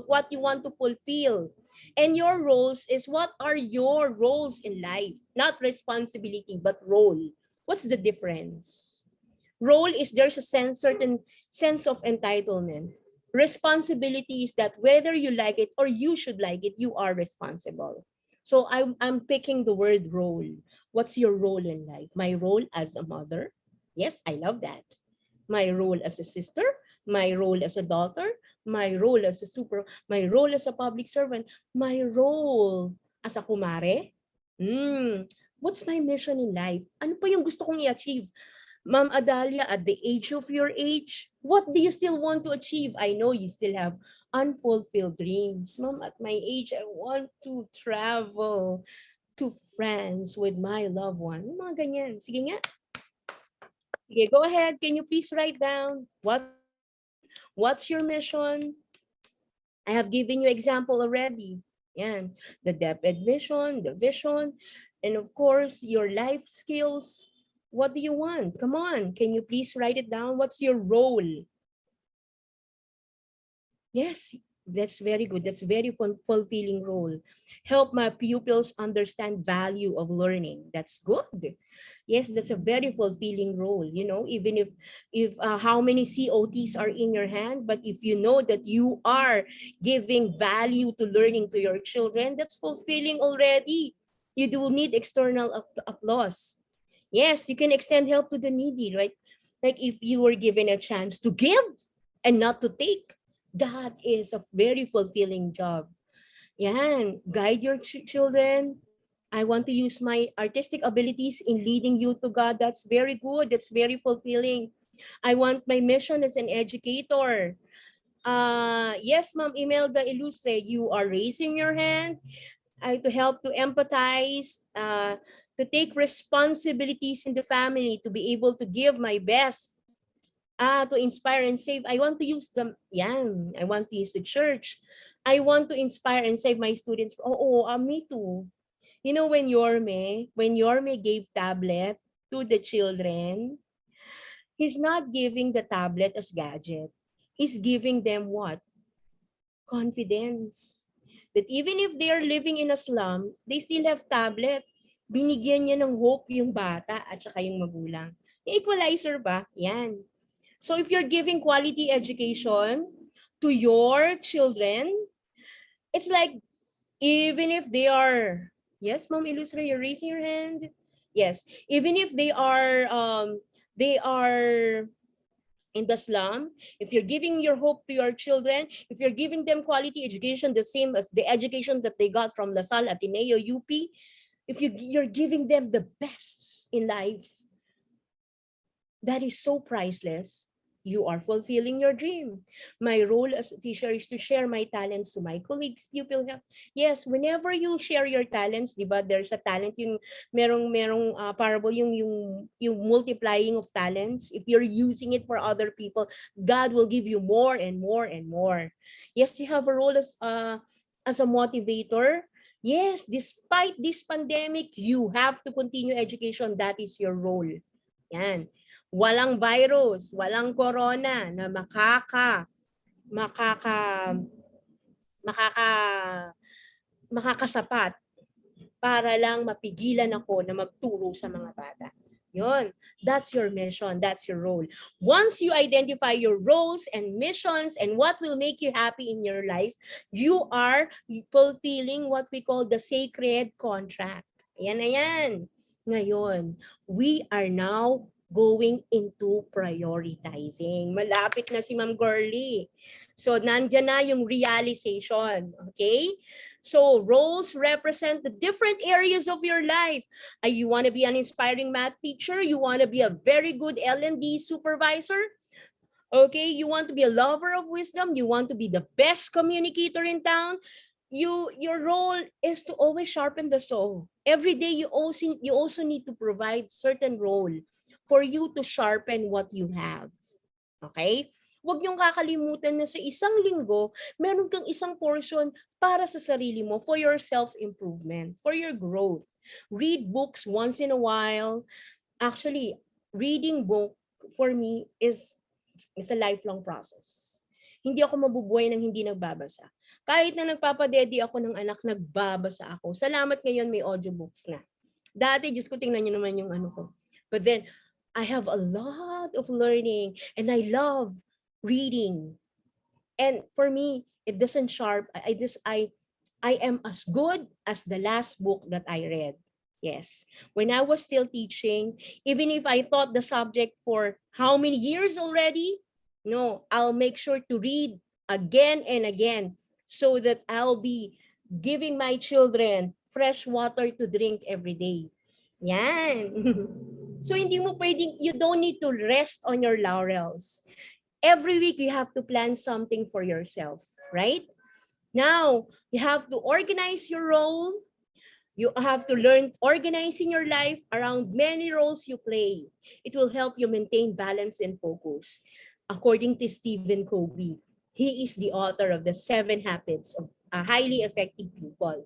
what you want to fulfill. And your roles is what are your roles in life, not responsibility, but role. What's the difference? Role is there's a certain sense of entitlement. Responsibility is that whether you like it or you should like it, you are responsible. So I'm picking the word role. What's your role in life? My role as a mother. Yes, I love that. My role as a sister, my role as a daughter, my role as my role as a public servant, my role as a kumare. What's my mission in life? Ano pa yung gusto kong i-achieve? Ma'am Adalia, at the age of your age, what do you still want to achieve? I know you still have unfulfilled dreams. Ma'am, at my age, I want to travel to France with my loved one. Mga ganyan. Sige nga. Sige, go ahead. Can you please write down what's your mission? I have given you example already. Yan. The depth admission, the vision, and of course, your life skills. What do you want? Come on. Can you please write it down? What's your role? Yes, that's very good. That's very fulfilling role. Help my pupils understand value of learning. That's good. Yes, that's a very fulfilling role. You know, even if how many COTs are in your hand, but if you know that you are giving value to learning to your children, that's fulfilling already. You do need external applause. Yes, you can extend help to the needy, right? Like if you were given a chance to give and not to take, that is a very fulfilling job. Yan, guide your children. I want to use my artistic abilities in leading you to God. That's very good. That's very fulfilling. I want my mission as an educator. Yes, Ma'am Imelda Ilustre, you are raising your hand to help to empathize, to take responsibilities in the family, to be able to give my best, to inspire and save. I want to use them. Yan, I want to use the church. I want to inspire and save my students. Me too. You know, when Yorme gave tablet to the children, he's not giving the tablet as gadget. He's giving them what? Confidence. That even if they are living in a slum, they still have tablet. Binigyan niya ng hope yung bata at saka yung magulang. Yung equalizer ba? Yan. So if you're giving quality education to your children, it's like even if they are, yes, Ma'am Illustre, you're raising your hand. Yes, even if they are in the slum, if you're giving your hope to your children, if you're giving them quality education, the same as the education that they got from La Salle, Ateneo, UP, if you're giving them the best in life, that is so priceless. you are fulfilling your dream. My role as a teacher is to share my talents to my colleagues, pupil help. Yes, whenever you share your talents, di ba, there's a talent yung merong parable yung multiplying of talents. If you're using it for other people, God will give you more and more and more. Yes, you have a role as a motivator. Yes, despite this pandemic, you have to continue education. That is your role. Yan. Walang virus, walang corona na makaka makaka makakasapat para lang mapigilan ako na magturo sa mga bata. Yun. That's your mission. That's your role. Once you identify your roles and missions and what will make you happy in your life, you are fulfilling what we call the sacred contract. Ayan na yan. Ngayon, we are now going into prioritizing. Malapit na si Ma'am Girlie. So, nandyan na yung realization. Okay? So roles represent the different areas of your life. You want to be an inspiring math teacher? You want to be a very good L&D supervisor? Okay, you want to be a lover of wisdom? You want to be the best communicator in town? Your role is to always sharpen the saw. Every day you also need to provide certain role for you to sharpen what you have. Okay? Huwag niyong kakalimutan na sa isang linggo, meron kang isang portion para sa sarili mo, for your self-improvement, for your growth. Read books once in a while. Actually, reading book for me is a lifelong process. Hindi ako mabubuhay nang hindi nagbabasa. Kahit na nagpapadedi ako ng anak, nagbabasa ako. Salamat ngayon may audiobooks na. Dati, Diyos ko, tingnan niyo naman yung ano ko. But then, I have a lot of learning and I love reading. And for me, it doesn't sharp. I am as good as the last book that I read. Yes. When I was still teaching, even if I taught the subject for how many years already, no, I'll make sure to read again and again so that I'll be giving my children fresh water to drink every day. Yan. So hindi mo pwedeng, you don't need to rest on your laurels. Every week you have to plan something for yourself, right? Now, you have to organize your role. You have to learn organizing your life around many roles you play. It will help you maintain balance and focus. According to Stephen Covey, he is the author of the 7 Habits of Highly Effective People.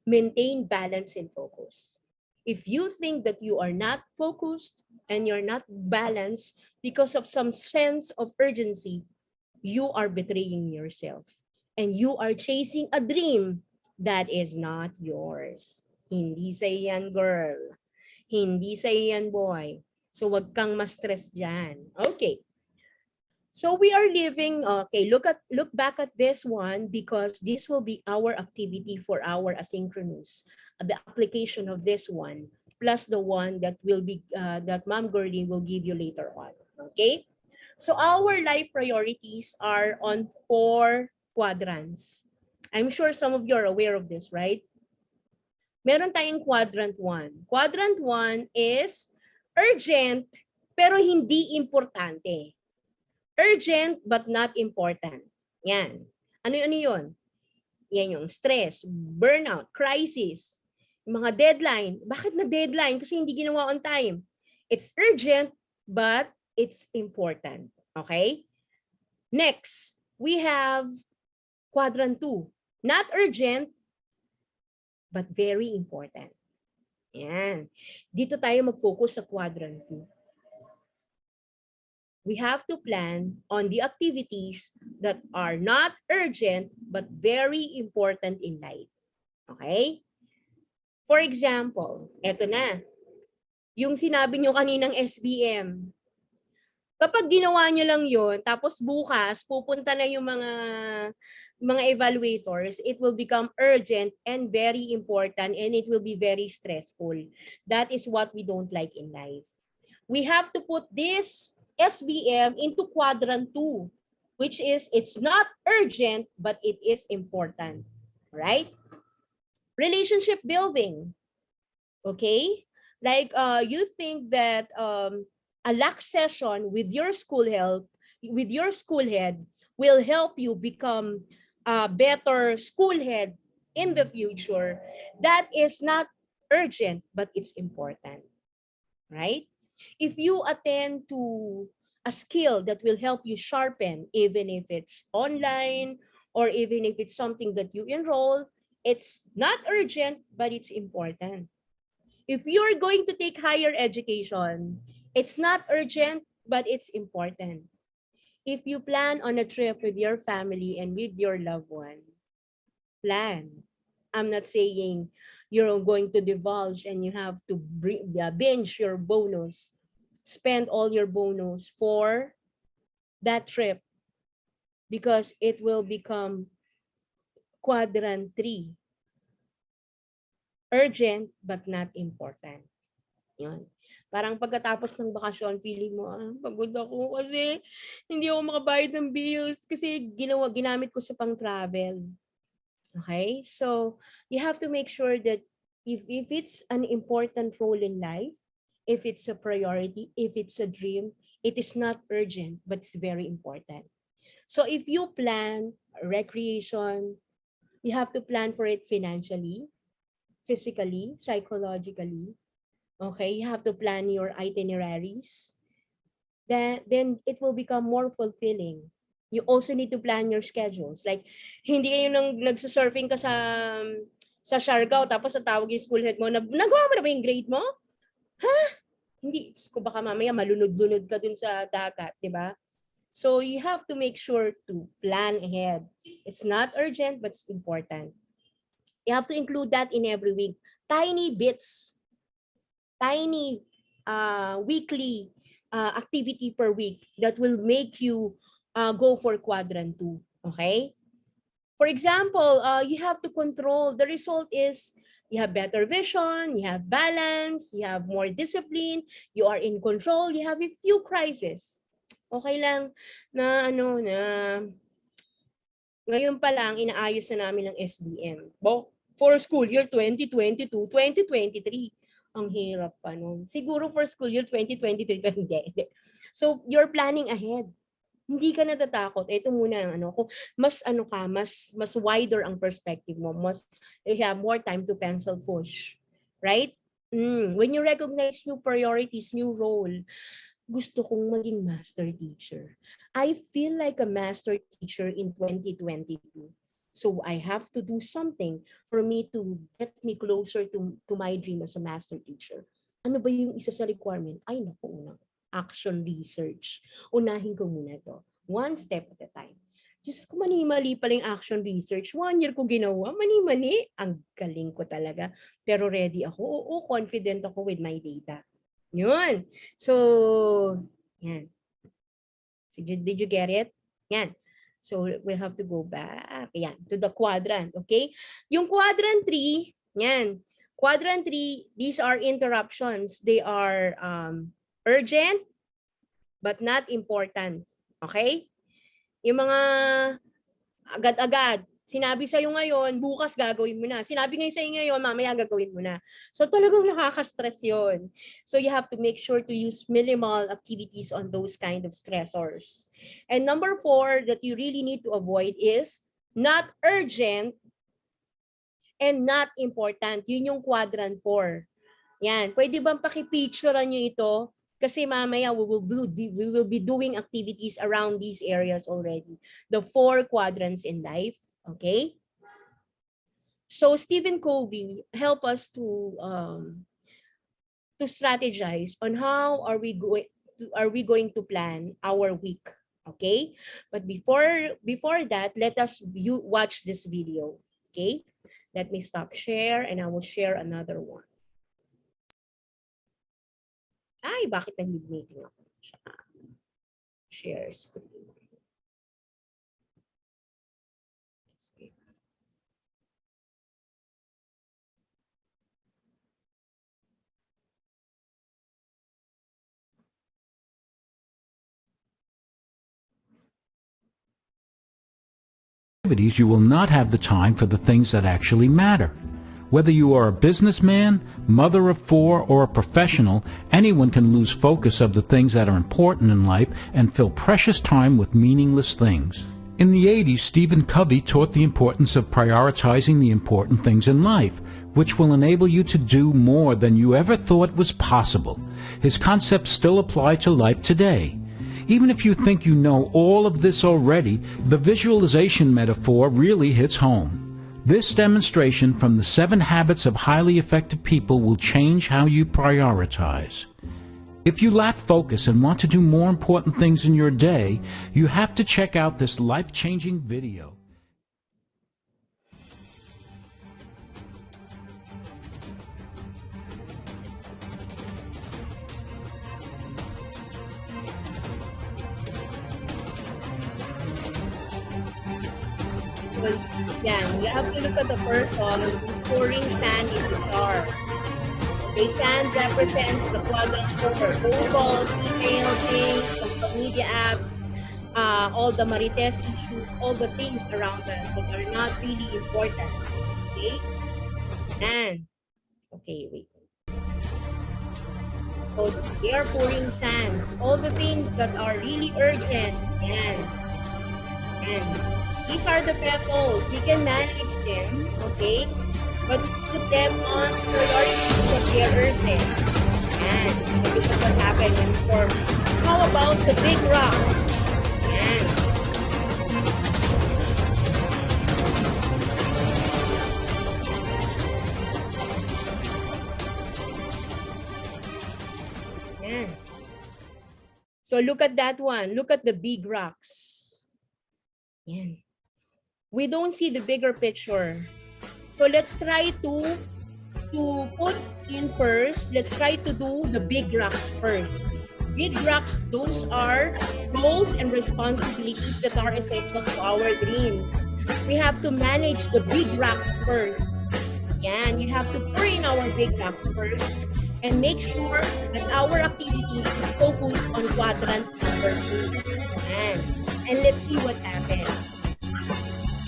Maintain balance and focus. If you think that you are not focused and you're not balanced because of some sense of urgency, you are betraying yourself. And you are chasing a dream that is not yours. Hindi sa'yo yan, girl. Hindi sa'yo yan, boy. So, wag kang ma-stress dyan. Okay. So we are living, okay, look back at this one because this will be our activity for our asynchronous. The application of this one plus the one that will be that Ma'am Gurley will give you later on. Okay? So our life priorities are on 4 quadrants. I'm sure some of you are aware of this, right? Meron tayong quadrant 1. Quadrant 1 is urgent pero hindi importante. Urgent but not important. Yan. Ano yun? Yan yung stress, burnout, crisis, mga deadline. Bakit na deadline? Kasi hindi ginawa on time. It's urgent but it's important. Okay? Next, we have quadrant 2. Not urgent but very important. Yan. Dito tayo mag-focus sa quadrant 2. We have to plan on the activities that are not urgent but very important in life. Okay? For example, eto na. Yung sinabi nyo kaninang SBM. Kapag ginawa nyo lang yun, tapos bukas, pupunta na yung mga evaluators, it will become urgent and very important and it will be very stressful. That is what we don't like in life. We have to put this SBM into quadrant 2, which is it's not urgent, but it is important, right? Relationship building, okay? Like you think that a lax session with your school help with your school head will help you become a better school head in the future, that is not urgent, but it's important, right? If you attend to a skill that will help you sharpen, even if it's online or even if it's something that you enroll, it's not urgent, but it's important. If you're going to take higher education, it's not urgent, but it's important. If you plan on a trip with your family and with your loved one, plan. I'm not saying you're going to divulge and you have to binge your bonus, spend all your bonus for that trip because it will become quadrant 3. Urgent but not important. Yun. Parang pagkatapos ng bakasyon, feeling mo, pagod ako kasi hindi ako makabayad ng bills kasi ginamit ko sa pang-travel. Okay? So, you have to make sure that if it's an important role in life, if it's a priority, if it's a dream, it is not urgent, but it's very important. So, if you plan recreation, you have to plan for it financially, physically, psychologically. Okay? You have to plan your itineraries. Then it will become more fulfilling. You also need to plan your schedules. Like, hindi kayo nagsusurfing ka sa Siargao, tapos tatawag yung school head mo, nagawa mo na ba yung grade mo? Ha? Hindi. Kung baka mamaya malunod-lunod ka dun sa dagat, di ba? So you have to make sure to plan ahead. It's not urgent, but it's important. You have to include that in every week. Tiny bits. Tiny weekly activity per week that will make you go for quadrant 2. Okay? For example, you have to control. The result is you have better vision, you have balance, you have more discipline, you are in control, you have a few crises. Okay lang na ngayon pa lang inaayos na namin ng SBM. For school year 2022-2023. Ang hirap pa nun. Siguro for school year 2023 hindi. So you're planning ahead. Hindi ka natatakot. Ito muna ang kung mas mas wider ang perspective mo, you have more time to pencil push. Right? When you recognize new priorities, new role, gusto kong maging master teacher. I feel like a master teacher in 2022. So I have to do something for me to get me closer to my dream as a master teacher. Ano ba yung isa sa requirement? Ay, naku, unang action research. Unahin ko muna to. One step at a time. Diyos ko, mani-mali pala yung action research. 1 year ko ginawa, mani-mani. Ang galing ko talaga. Pero ready ako. Oo, confident ako with my data. Yun. So, yan. So, did you get it? Yan. So, we'll have to go back. Yan, to the quadrant. Okay? Yung quadrant 3, yan. Quadrant 3, these are interruptions. They are urgent, but not important. Okay? Yung mga agad-agad, sinabi sa'yo ngayon, bukas gagawin mo na. Sinabi ngayon sa'yo ngayon, mamaya gagawin mo na. So talagang nakaka-stress yun. So you have to make sure to use minimal activities on those kind of stressors. And number 4 that you really need to avoid is not urgent and not important. Yun yung quadrant 4. Yan. Pwede bang pakipicturean nyo ito? Kasi mamaya we will be doing activities around these areas already. The 4 quadrants in life. Okay? So Stephen Covey help us to strategize on how are we going to plan our week. Okay? But before that, let us watch this video. Okay? Let me stop share and I will share another one. Ay, bakit nag-meeting ako? Share screen. You will not have the time for the things that actually matter. Whether you are a businessman, mother of four, or a professional, anyone can lose focus of the things that are important in life and fill precious time with meaningless things. In the 80s, Stephen Covey taught the importance of prioritizing the important things in life, which will enable you to do more than you ever thought was possible. His concepts still apply to life today. Even if you think you know all of this already, the visualization metaphor really hits home. This demonstration from the 7 habits of highly effective people will change how you prioritize. If you lack focus and want to do more important things in your day, you have to check out this life-changing video. Well, yeah, you have to look at the person who's pouring sand in the jar. Okay, sand represents the quadrant for phone calls, email things, social media apps, all the marites issues, all the things around us that are not really important. Okay, and okay, wait. So they are pouring sands, all the things that are really urgent, and these are the pebbles. We can manage them, okay? But we put them on priority because they are urgent. And so this is what happened when storm. How about the big rocks? And yeah. So look at that one. Look at the big rocks. Yeah. We don't see the bigger picture. So let's try to put in first. Let's try to do the big rocks first. Big rocks, those are roles and responsibilities that are essential to our dreams. We have to manage the big rocks first. Yeah, and you have to pour in our big rocks first and make sure that our activity is focused on quadrant number 2. And let's see what happens.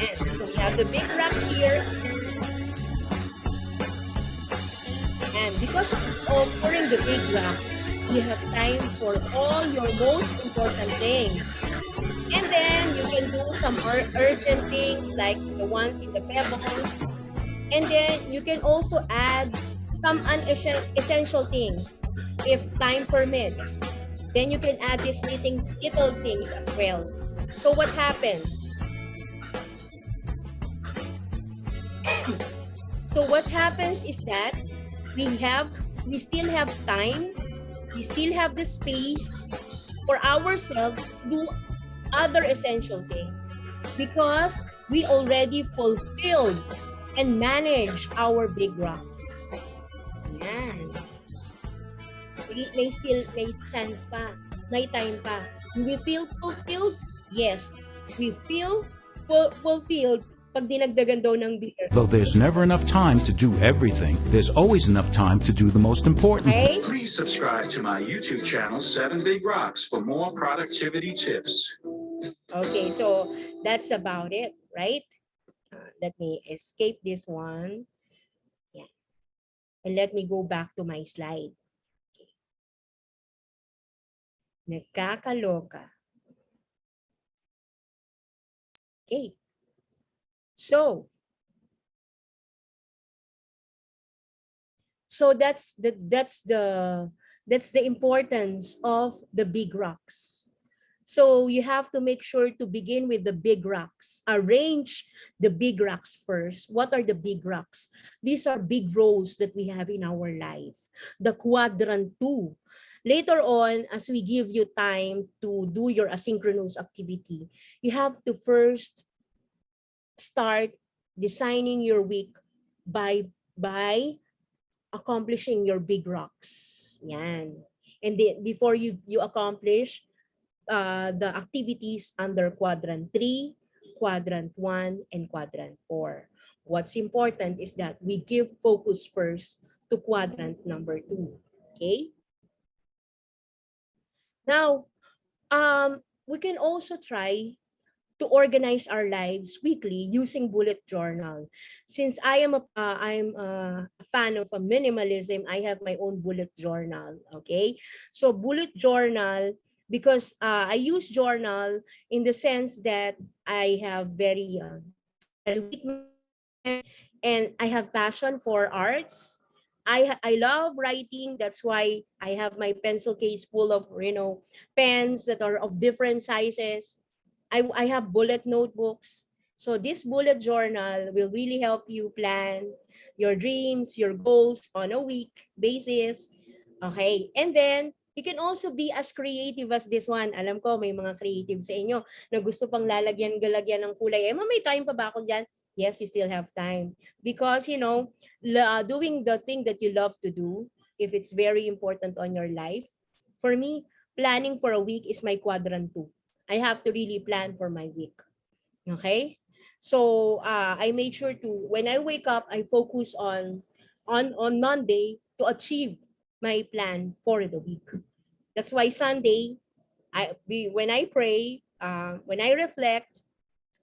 And so we have the big rock here. And because of pouring the big rocks, you have time for all your most important things. And then you can do some urgent things like the ones in the pebbles. And then you can also add some unessential things if time permits. Then you can add these little things as well. So what happens? So what happens is that we still have time, we still have the space for ourselves to do other essential things because we already fulfilled and managed our big rocks. Yan. May chance pa, may time pa. Do we feel fulfilled? Yes. We feel fulfilled pag dinagdagan daw ng beer. Though there's never enough time to do everything, there's always enough time to do the most important. Okay? Please subscribe to my YouTube channel, 7 Big Rocks, for more productivity tips. Okay, so that's about it, right? Let me escape this one. Yeah. And let me go back to my slide. Okay. Nagkakaloka. Okay. So that's the importance of the big rocks. So you have to make sure to begin with the big rocks. Arrange the big rocks first. What are the big rocks? These are big roles that we have in our life. The quadrant 2. Later on, as we give you time to do your asynchronous activity, you have to first start designing your week by accomplishing your big rocks. Yan. And then before you accomplish the activities under quadrant 3, quadrant 1, and quadrant 4. What's important is that we give focus first to quadrant number 2. Okay? Now, we can also try to organize our lives weekly using bullet journal. Since I'm a fan of a minimalism, I have my own bullet journal. Okay, so bullet journal because I use journal in the sense that I have very weak movement and I have passion for arts. I love writing. That's why I have my pencil case full of pens that are of different sizes. I have bullet notebooks. So this bullet journal will really help you plan your dreams, your goals on a week basis. Okay. And then, you can also be as creative as this one. Alam ko, may mga creative sa inyo na gusto pang lalagyan-galagyan ng kulay. May time pa ba ako dyan? Yes, you still have time. Because, doing the thing that you love to do, if it's very important on your life, for me, planning for a week is my quadrant 2. I have to really plan for my week. Okay? So, I made sure to, when I wake up, I focus on Monday to achieve my plan for the week. That's why Sunday, when I pray, when I reflect,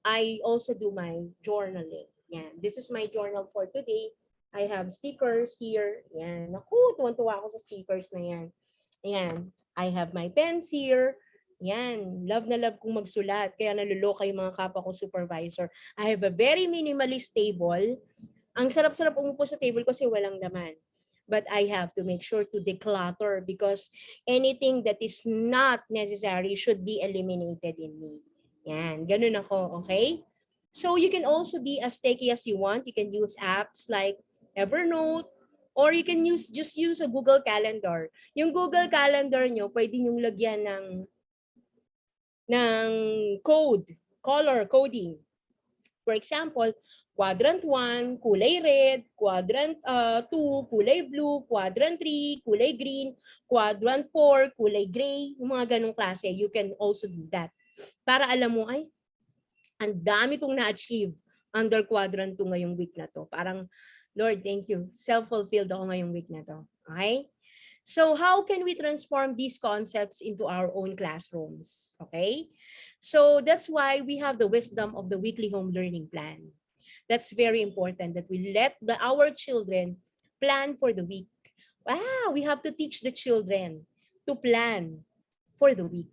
I also do my journaling. Yan. This is my journal for today. I have stickers here. Yan. Naku, tuwan-tuwa ako sa stickers na yan. Yan. I have my pens here. Yan. Love na love kong magsulat. Kaya naluloka yung mga kapwa ko supervisor. I have a very minimalist table. Ang sarap-sarap umupo sa table kasi walang laman. But I have to make sure to declutter because anything that is not necessary should be eliminated in me. Yan, ganun ako, okay? So you can also be as techy as you want. You can use apps like Evernote or you can just use a Google Calendar. Yung Google Calendar nyo, pwede nyo lagyan ng color coding. For example, quadrant 1, kulay red, quadrant 2, kulay blue, quadrant 3, kulay green, quadrant 4, kulay gray, yung mga ganong klase. You can also do that. Para alam mo, ay, ang dami kong na-achieve under quadrant 2 ngayong week na to. Parang, Lord, thank you. Self-fulfilled ako ngayong week na to. Okay? So how can we transform these concepts into our own classrooms? Okay? So that's why we have the wisdom of the weekly home learning plan. That's very important that we let our children plan for the week. Wow, we have to teach the children to plan for the week.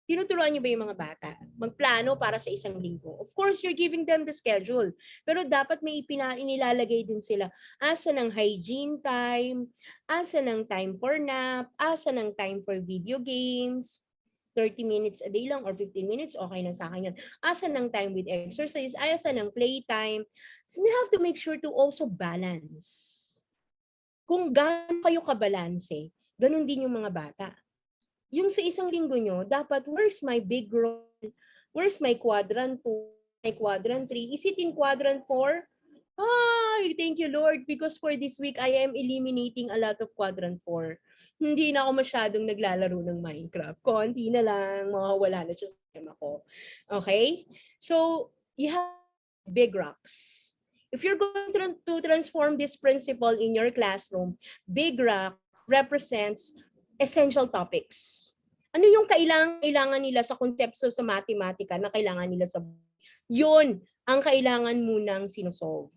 Tinuturuan niyo ba yung mga bata? Magplano para sa isang linggo. Of course, you're giving them the schedule. Pero dapat may inilalagay din sila. Asa ng hygiene time, asa ng time for nap, asa ng time for video games, 30 minutes a day lang or 15 minutes, okay na sa akin yun. Asa ng time with exercise, asa ng playtime. So we have to make sure to also balance. Kung gaano kayo kabalanse, ganun din yung mga bata. Yung sa isang linggo nyo, dapat where's my big role? Where's my quadrant 2? My quadrant 3? Is it in quadrant 4? Ay, thank you Lord because for this week I am eliminating a lot of quadrant 4. Hindi na ako masyadong naglalaro ng Minecraft. Konti na lang, mawawala na siya sa tema ko. Okay? So, you have big rocks. If you're going to transform this principle in your classroom, big rock represents essential topics. Ano yung kailangan nila sa konsepto sa matematika na kailangan nila sa yun ang kailangan munang sinosolve.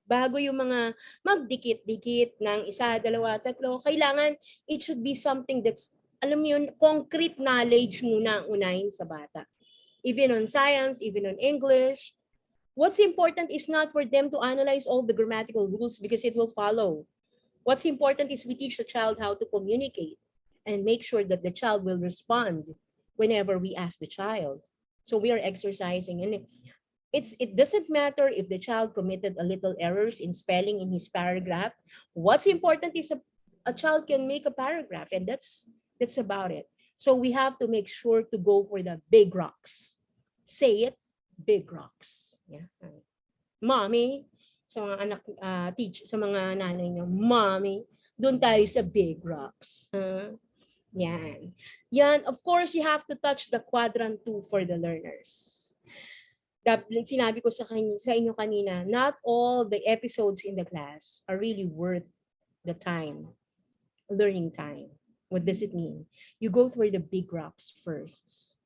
Bago yung mga magdikit-dikit ng isa, dalawa, tatlo, kailangan it should be something that's, alam mo yun, concrete knowledge muna unahin sa bata. Even on science, even on English. What's important is not for them to analyze all the grammatical rules because it will follow. What's important is we teach the child how to communicate and make sure that the child will respond whenever we ask the child. So we are exercising. And it doesn't matter if the child committed a little errors in spelling in his paragraph. What's important is a child can make a paragraph and that's about it. So we have to make sure to go for the big rocks. Say it, big rocks. Yeah. Mommy, sa mga anak, sa mga nanay niyo, mommy, doon tayo sa big rocks. Yan. Yan, of course, you have to touch the quadrant 2 for the learners. Sinabi ko sa inyo kanina, not all the episodes in the class are really worth the time, learning time. What does it mean? You go for the big rocks first.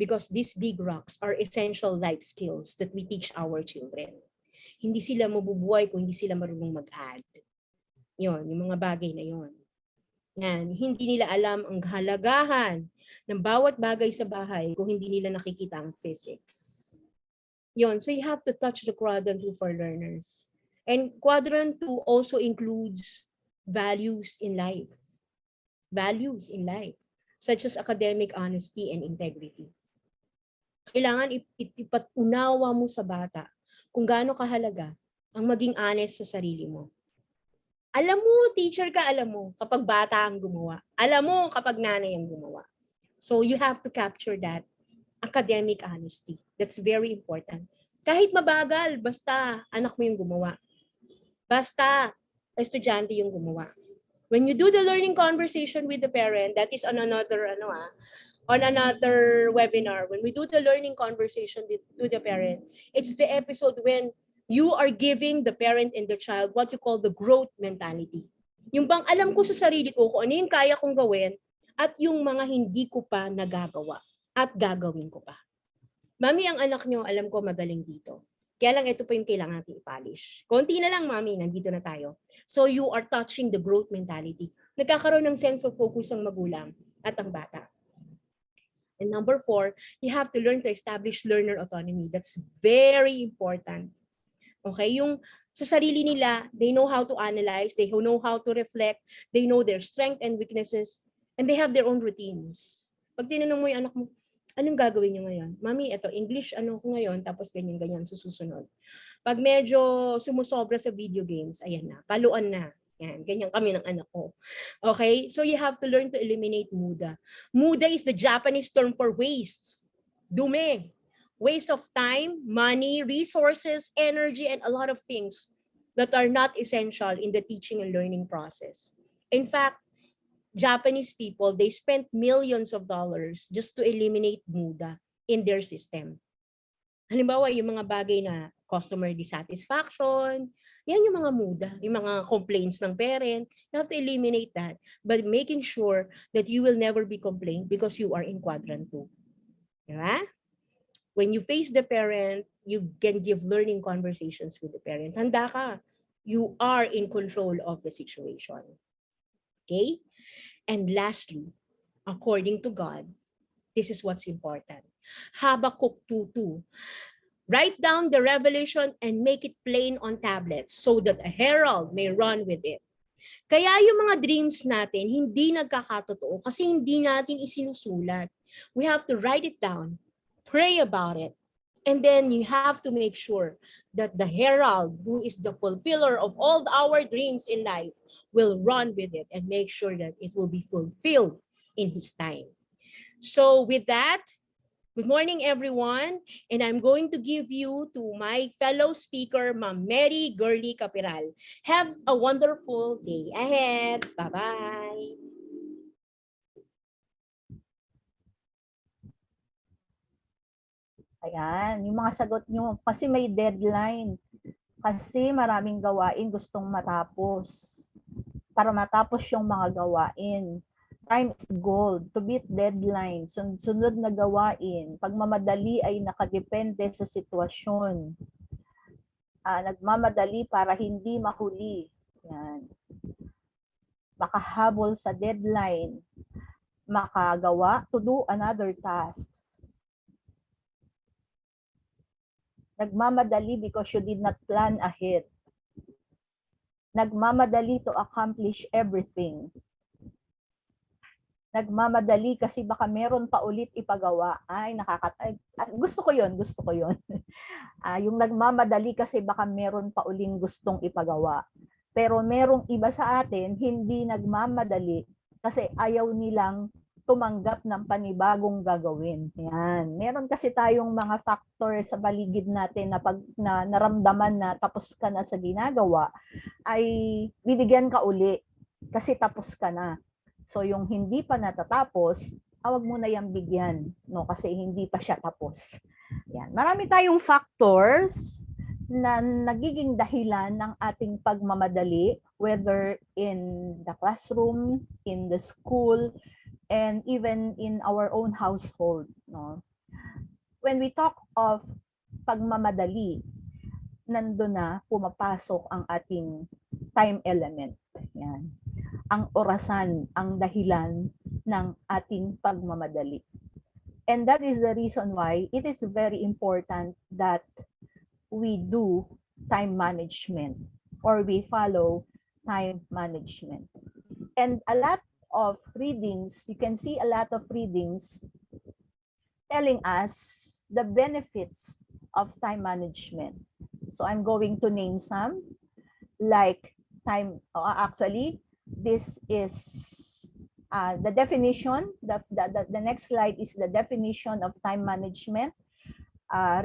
because these big rocks are essential life skills that we teach our children. Hindi sila mabubuhay kung hindi sila marunong mag-add. Yon, yung mga bagay na yon. Yan, hindi nila alam ang kahalagahan ng bawat bagay sa bahay kung hindi nila nakikita ang physics. Yon, so you have to touch the quadrant 2 for learners. And quadrant 2 also includes values in life. Values in life, such as academic honesty and integrity. Kailangan ipatunawa mo sa bata kung gaano kahalaga ang maging honest sa sarili mo. Alam mo, teacher ka, alam mo, kapag bata ang gumawa. Alam mo, kapag nanay ang gumawa. So you have to capture that academic honesty. That's very important. Kahit mabagal, basta anak mo yung gumawa. Basta estudyante yung gumawa. When you do the learning conversation with the parent, that is on another webinar. When we do the learning conversation to the parent, it's the episode when you are giving the parent and the child what you call the growth mentality. Yung bang alam ko sa sarili ko kung ano yung kaya kong gawin at yung mga hindi ko pa nagagawa at gagawin ko pa. Mami, ang anak nyo, alam ko magaling dito. Kaya lang ito pa yung kailangan natin i-polish. Konti na lang, mami, nandito na tayo. So you are touching the growth mentality. Nagkakaroon ng sense of focus ang magulang at ang bata. And number 4, you have to learn to establish learner autonomy. That's very important. Okay, yung sa sarili nila, they know how to analyze, they know how to reflect, they know their strengths and weaknesses, and they have their own routines. Pag tinanong mo yung anak mo, anong gagawin niyo ngayon? Mami, ito, English, ano ko ngayon, tapos ganyan-ganyan, susunod. Pag medyo sumusobra sa video games, ayan na, paluan na. Yan, ganyan kami ng anak ko. Okay, so you have to learn to eliminate muda. Muda is the Japanese term for waste. Dumi. Waste of time, money, resources, energy, and a lot of things that are not essential in the teaching and learning process. In fact, Japanese people, they spent millions of dollars just to eliminate muda in their system. Halimbawa, yung mga bagay na customer dissatisfaction, yan yung mga muda, yung mga complaints ng parent. You have to eliminate that by making sure that you will never be complained because you are in quadrant 2. Diba? When you face the parent, you can give learning conversations with the parent. Handa ka. You are in control of the situation. Okay? And lastly, according to God, this is what's important. Habakkuk 2:2. Write down the revelation and make it plain on tablets so that a herald may run with it. Kaya yung mga dreams natin, hindi nagkakatotoo kasi hindi natin isinusulat. We have to write it down, pray about it, and then you have to make sure that the herald, who is the fulfiller of all our dreams in life, will run with it and make sure that it will be fulfilled in his time. So with that, good morning, everyone, and I'm going to give you to my fellow speaker, Ma'am Mary Gurley Capiral. Have a wonderful day ahead. Bye-bye. Ayan, yung mga sagot nyo, kasi may deadline. Kasi maraming gawain gustong matapos. Para matapos yung mga gawain. Time is gold. To beat deadline. Sunod na gawain. Pagmamadali ay nakadepende sa sitwasyon. Nagmamadali para hindi mahuli. Yan. Makahabol sa deadline. Makagawa to do another task. Nagmamadali because you did not plan ahead. Nagmamadali to accomplish everything. Nagmamadali kasi baka meron pa ulit ipagawa. Ay, gusto ko yun. Yung nagmamadali kasi baka meron pa uling gustong ipagawa. Pero merong iba sa atin, hindi nagmamadali kasi ayaw nilang tumanggap ng panibagong gagawin. Yan. Meron kasi tayong mga factor sa paligid natin na pag naramdaman na tapos ka na sa ginagawa, ay bibigyan ka uli kasi tapos ka na. So yung hindi pa natatapos, wag mo na yung bigyan, no? Kasi hindi pa siya tapos. Yan. Marami tayong factors na nagiging dahilan ng ating pagmamadali, whether in the classroom, in the school, and even in our own household, no? when we talk of pagmamadali, nandun na pumapasok ang ating time element. Yan. Ang orasan, ang dahilan ng ating pagmamadali. And that is the reason why it is very important that we do time management or we follow time management. And a lot of readings, you can see a lot of readings telling us the benefits of time management. So I'm going to name some, like actually, this is the definition. The next slide is the definition of time management,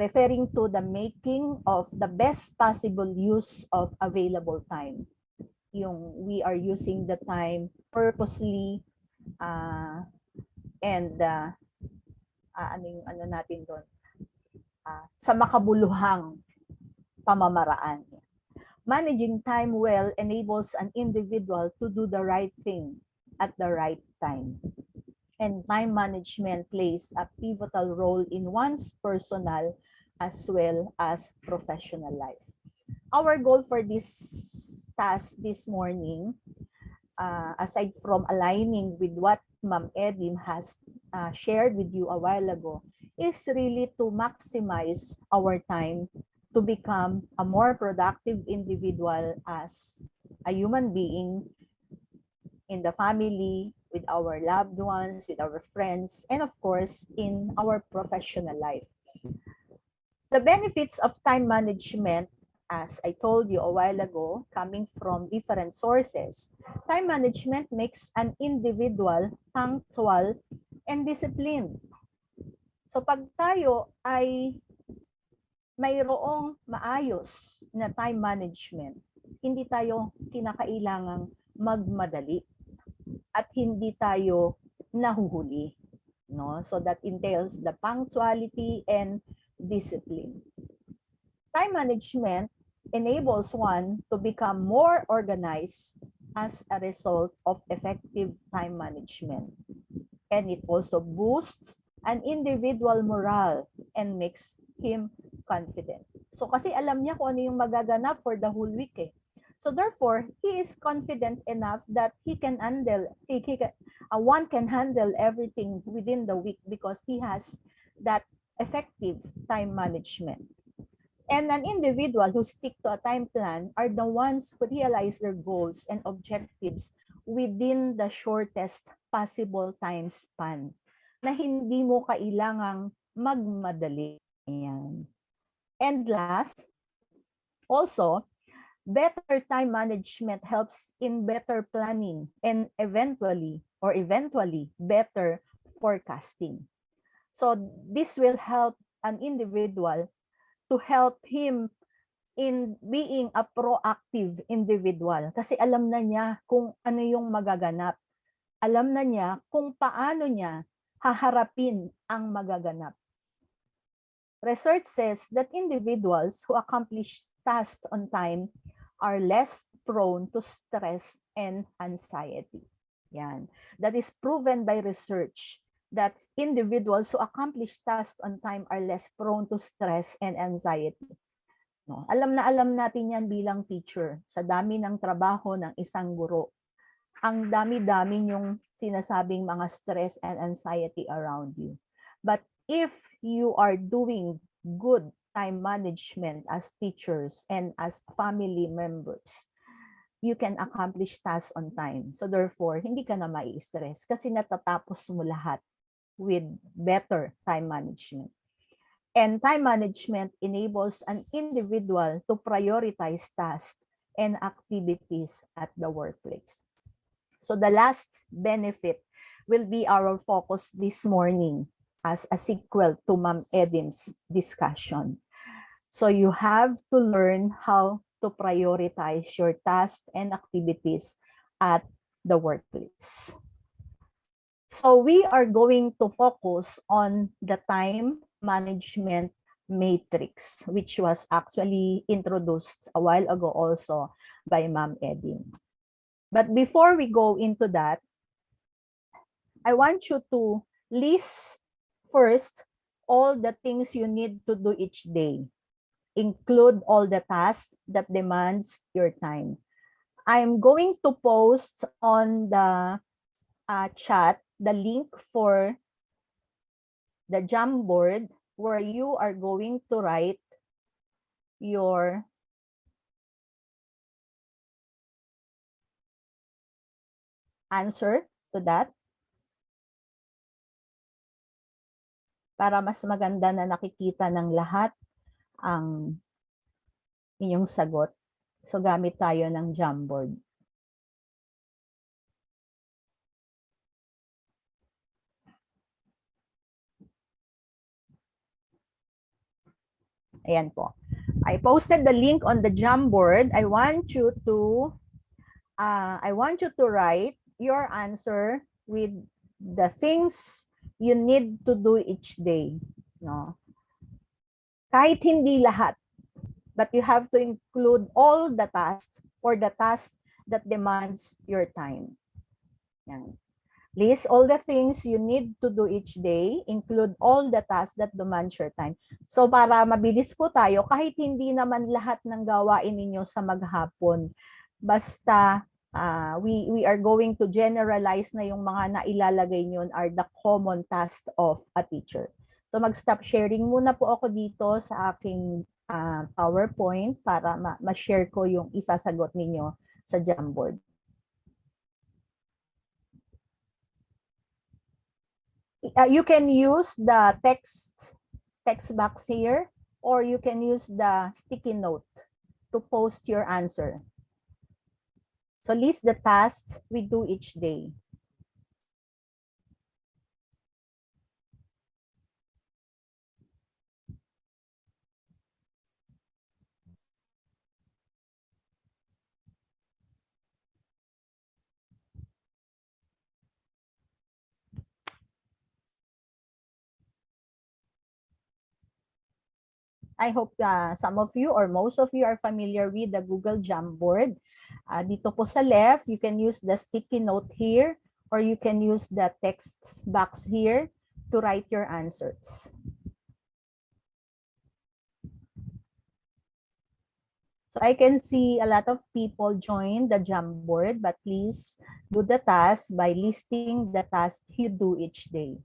referring to the making of the best possible use of available time. We are using the time purposely and ano natin doon, sa makabuluhang pamamaraan. Managing time well enables an individual to do the right thing at the right time. And time management plays a pivotal role in one's personal as well as professional life. Our goal for this task this morning, aside from aligning with what Ma'am Edim has shared with you a while ago, is really to maximize our time to become a more productive individual as a human being in the family, with our loved ones, with our friends, and of course, in our professional life. The benefits of time management, as I told you a while ago, coming from different sources, time management makes an individual punctual and disciplined. So pag tayo ay mayroong maayos na time management, hindi tayo kinakailangang magmadali at hindi tayo nahuhuli, no? So that entails the punctuality and discipline. Time management enables one to become more organized as a result of effective time management. And it also boosts an individual morale and makes him confident. So kasi alam niya kung ano yung magaganap for the whole week eh. So therefore, he is confident enough that one can handle everything within the week because he has that effective time management. And an individual who stick to a time plan are the ones who realize their goals and objectives within the shortest possible time span, na hindi mo kailangang magmadali. Ayan. And last, also, better time management helps in better planning and eventually better forecasting. So this will help an individual to help him in being a proactive individual kasi alam na niya kung ano yung magaganap. Alam na niya kung paano niya haharapin ang magaganap. Research says that individuals who accomplish tasks on time are less prone to stress and anxiety. Yan. That is proven by research that individuals who accomplish tasks on time are less prone to stress and anxiety. No, alam na alam natin yan bilang teacher. Sa dami ng trabaho ng isang guro, ang dami-dami yung sinasabing mga stress and anxiety around you. But if you are doing good time management as teachers and as family members, you can accomplish tasks on time. So therefore, hindi ka na mai-stress kasi natatapos mo lahat with better time management. And time management enables an individual to prioritize tasks and activities at the workplace. So the last benefit will be our focus this morning as a sequel to Ma'am Edim's discussion. So you have to learn how to prioritize your tasks and activities at the workplace. So we are going to focus on the time management matrix, which was actually introduced a while ago also by Ma'am Edim. But before we go into that, I want you to list first all the things you need to do each day. Include all the tasks that demands your time. I'm going to post on the chat the link for the Jamboard where you are going to write your answer to that para mas maganda na nakikita ng lahat ang inyong sagot. So gamit tayo ng Jamboard. Ayan po. I posted the link on the Jamboard. I want you to write your answer with the things you need to do each day. No? Kahit hindi lahat, but you have to include all the tasks or the tasks that demands your time. Yan. List all the things you need to do each day, include all the tasks that demands your time. So para mabilis po tayo, kahit hindi naman lahat ng gawain ninyo sa maghapon, basta we are going to generalize na yung mga nailalagay nyo are the common tasks of a teacher. So mag-stop sharing muna po ako dito sa aking PowerPoint para ma-share ko yung isasagot ninyo sa Jamboard. You can use the text box here, or you can use the sticky note to post your answer. So list the tasks we do each day. I hope some of you or most of you are familiar with the Google Jamboard. Dito po sa left, you can use the sticky note here, or you can use the text box here to write your answers. So I can see a lot of people join the Jamboard, but please do the task by listing the tasks you do each day.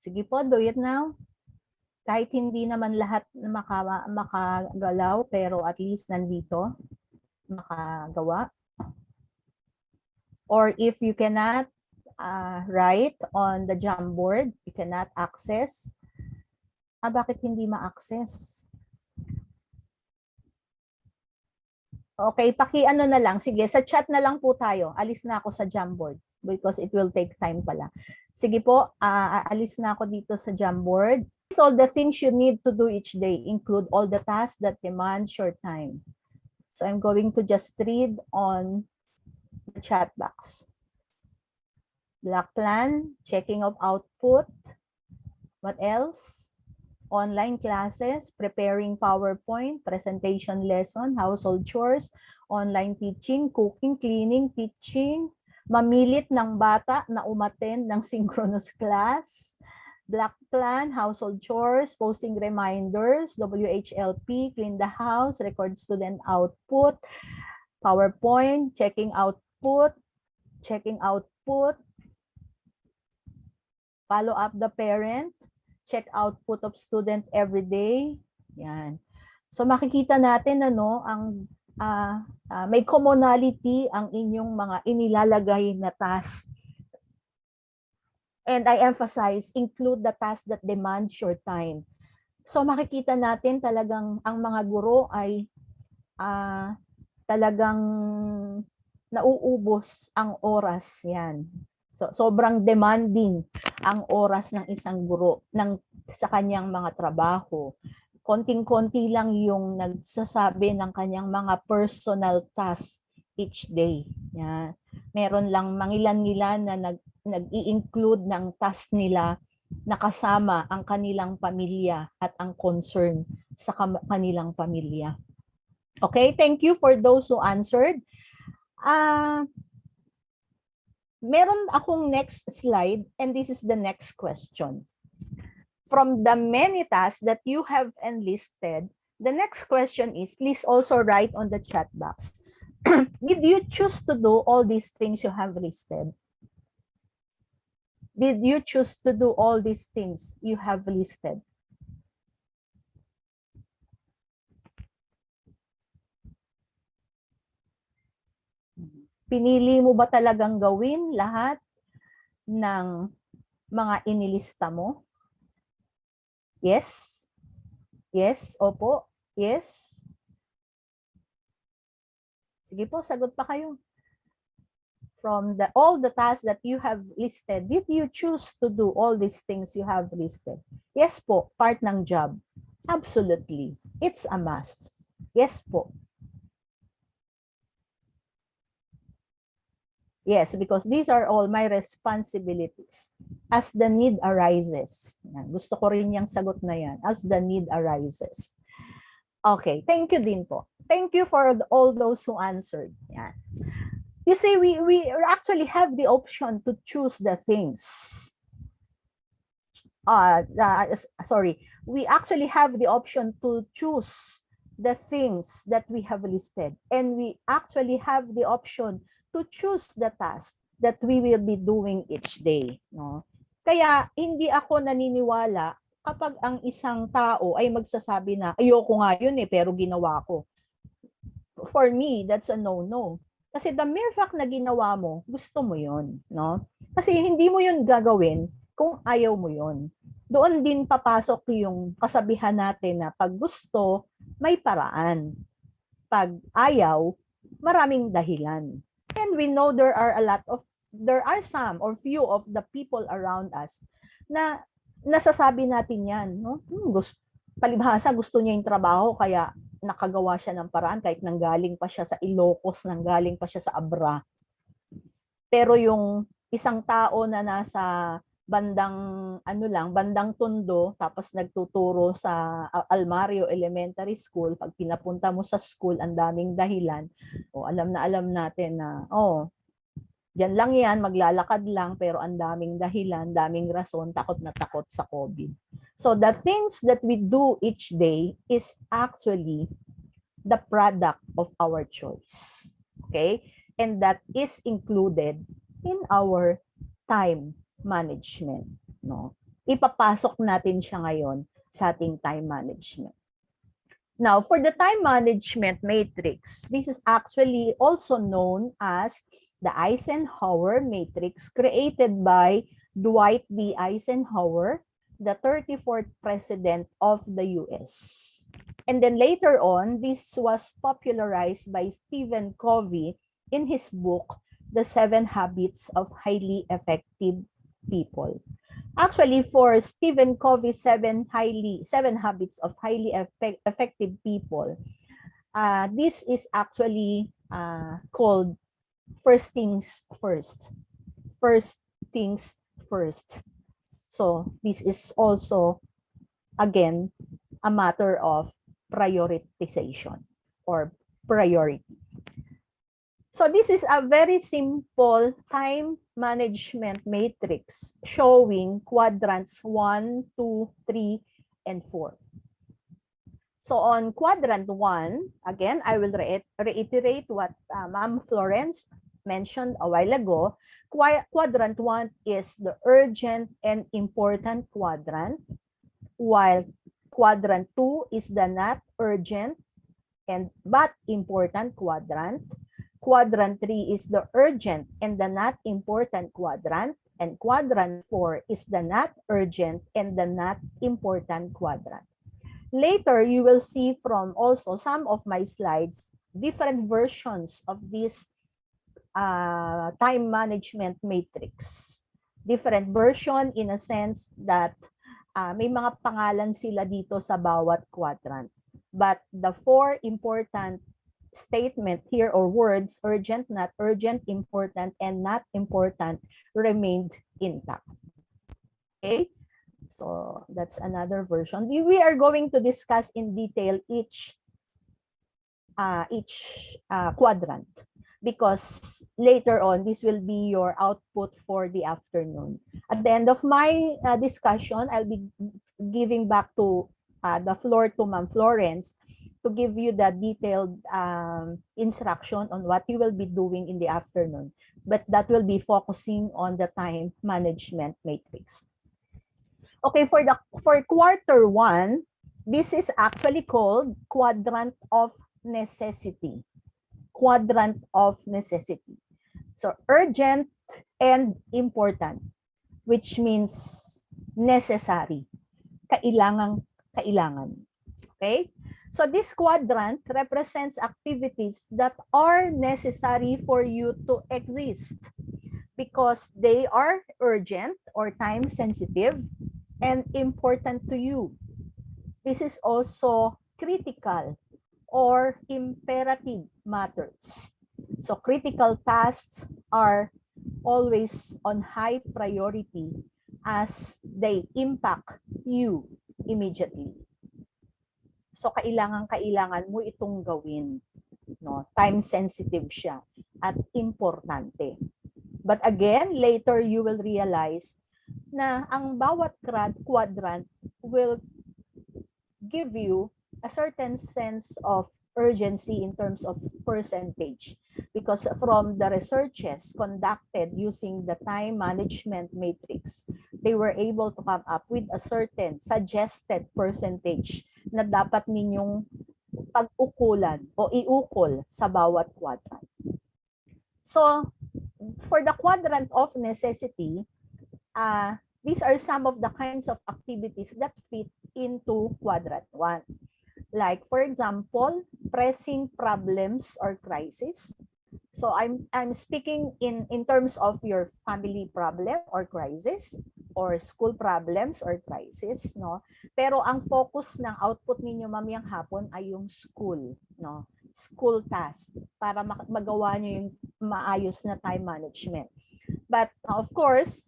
Sige po, do it now. Kahit hindi naman lahat makagalaw, pero at least nandito, makagawa. Or if you cannot write on the Jamboard, you cannot access. Bakit hindi ma-access? Okay, paki-ano na lang. Sige, sa chat na lang po tayo. Alis na ako sa Jamboard because it will take time pala. Sige po, alis na ako dito sa Jamboard. All the things you need to do each day include all the tasks that demand your time. So I'm going to just read on the chat box. Block plan, checking of output. What else? Online classes, preparing PowerPoint, presentation lesson, household chores, online teaching, cooking, cleaning, teaching, mamilit ng bata na umattend ng synchronous class, block plan, household chores, posting reminders, WHLP, clean the house, record student output, PowerPoint, checking output, follow up the parent, check output of student every day. Yan. So makikita natin ang may commonality ang inyong mga inilalagay na task. And I emphasize, include the tasks that demands your time. So makikita natin talagang ang mga guro ay talagang nauubos ang oras yan. So sobrang demanding ang oras ng isang guro sa kanyang mga trabaho. konting-konti lang yung nagsasabi ng kanyang mga personal tasks each day. Yan. Meron lang mangilan-ngilan na nag-i-include ng task nila na kasama ang kanilang pamilya at ang concern sa kanilang pamilya. Okay, thank you for those who answered. Meron akong next slide, and this is the next question. From the many tasks that you have enlisted, the next question is, please also write on the chat box. Did you choose to do all these things you have listed? Did you choose to do all these things you have listed? Pinili mo ba talagang gawin lahat ng mga inilista mo? Yes? Yes? Opo? Yes? Sige po, sagot pa kayo. From all the tasks that you have listed, did you choose to do all these things you have listed? Yes po, part ng job. Absolutely. It's a must. Yes po. Yes, because these are all my responsibilities as the need arises. Yan. Gusto ko rin yung sagot na yan, as the need arises. Okay, thank you din po. Thank you for all those who answered. Yan. You see, we actually have the option to choose the things. Sorry, we actually have the option to choose the things that we have listed. And we actually have the option to choose the task that we will be doing each day. No? Kaya hindi ako naniniwala kapag ang isang tao ay magsasabi na, ayoko nga yun pero ginawa ko. For me, that's a no-no. Kasi the mere fact na ginawa mo, gusto mo yun. No? Kasi hindi mo yun gagawin kung ayaw mo yun. Doon din papasok yung kasabihan natin na pag gusto, may paraan. Pag ayaw, maraming dahilan. And we know there are some or few of the people around us na nasasabi natin yan. No? Palibhasa, gusto niya yung trabaho, kaya nakagawa siya ng paraan kahit nanggaling pa siya sa Ilocos, nanggaling pa siya sa Abra. Pero yung isang tao na nasa bandang Tondo, tapos nagtuturo sa Almario Elementary School, pag pinapunta mo sa school, ang daming dahilan. Alam natin na, diyan lang yan, maglalakad lang, pero ang daming dahilan, daming rason, takot na takot sa COVID. So the things that we do each day is actually the product of our choice. Okay? And that is included in our time management. No? Ipapasok natin siya ngayon sa ating time management. Now, for the time management matrix, this is actually also known as the Eisenhower matrix created by Dwight D. Eisenhower, the 34th president of the US. And then later on, this was popularized by Stephen Covey in his book, The 7 Habits of Highly Effective People. Actually, for Stephen Covey's 7 Habits of Highly Effective People, this is actually called First Things First. First Things First. So this is also, again, a matter of prioritization or priority. So this is a very simple time management matrix showing quadrants 1, 2, 3, and 4. So on quadrant 1, again, I will reiterate what Ma'am Florence mentioned a while ago. Quadrant 1 is the urgent and important quadrant, while quadrant 2 is the not urgent but important quadrant. Quadrant 3 is the urgent and the not important quadrant, and quadrant 4 is the not urgent and the not important quadrant. Later, you will see from also some of my slides different versions of this time management matrix. Different version in a sense that may mga pangalan sila dito sa bawat quadrant. But the 4 important statement here or words, urgent, not urgent, important, and not important, remained intact. Okay? So that's another version. We are going to discuss in detail each quadrant, because later on this will be your output for the afternoon. At the end of my discussion, I'll be giving back to the floor to Ma'am Florence to give you the detailed instruction on what you will be doing in the afternoon, but that will be focusing on the time management matrix. Okay, for quarter 1, this is actually called quadrant of necessity. Quadrant of necessity. So urgent and important, which means necessary. Kailangan. Okay? So this quadrant represents activities that are necessary for you to exist because they are urgent or time sensitive and important to you. This is also critical or imperative matters. So critical tasks are always on high priority as they impact you immediately. So kailangan mo itong gawin, no? Time sensitive siya at importante. But again, later you will realize na ang bawat quadrant will give you a certain sense of urgency in terms of percentage, because from the researches conducted using the time management matrix, they were able to come up with a certain suggested percentage na dapat ninyong pag-ukulan o iukol sa bawat quadrant. So, for the quadrant of necessity, these are some of the kinds of activities that fit into quadrant 1. Like, for example, pressing problems or crisis. So I'm speaking in terms of your family problem or crisis, or school problems or crisis, no? Pero ang focus ng output ninyo mamayang hapon ay yung school, no? School task para magawa nyo yung maayos na time management. But of course,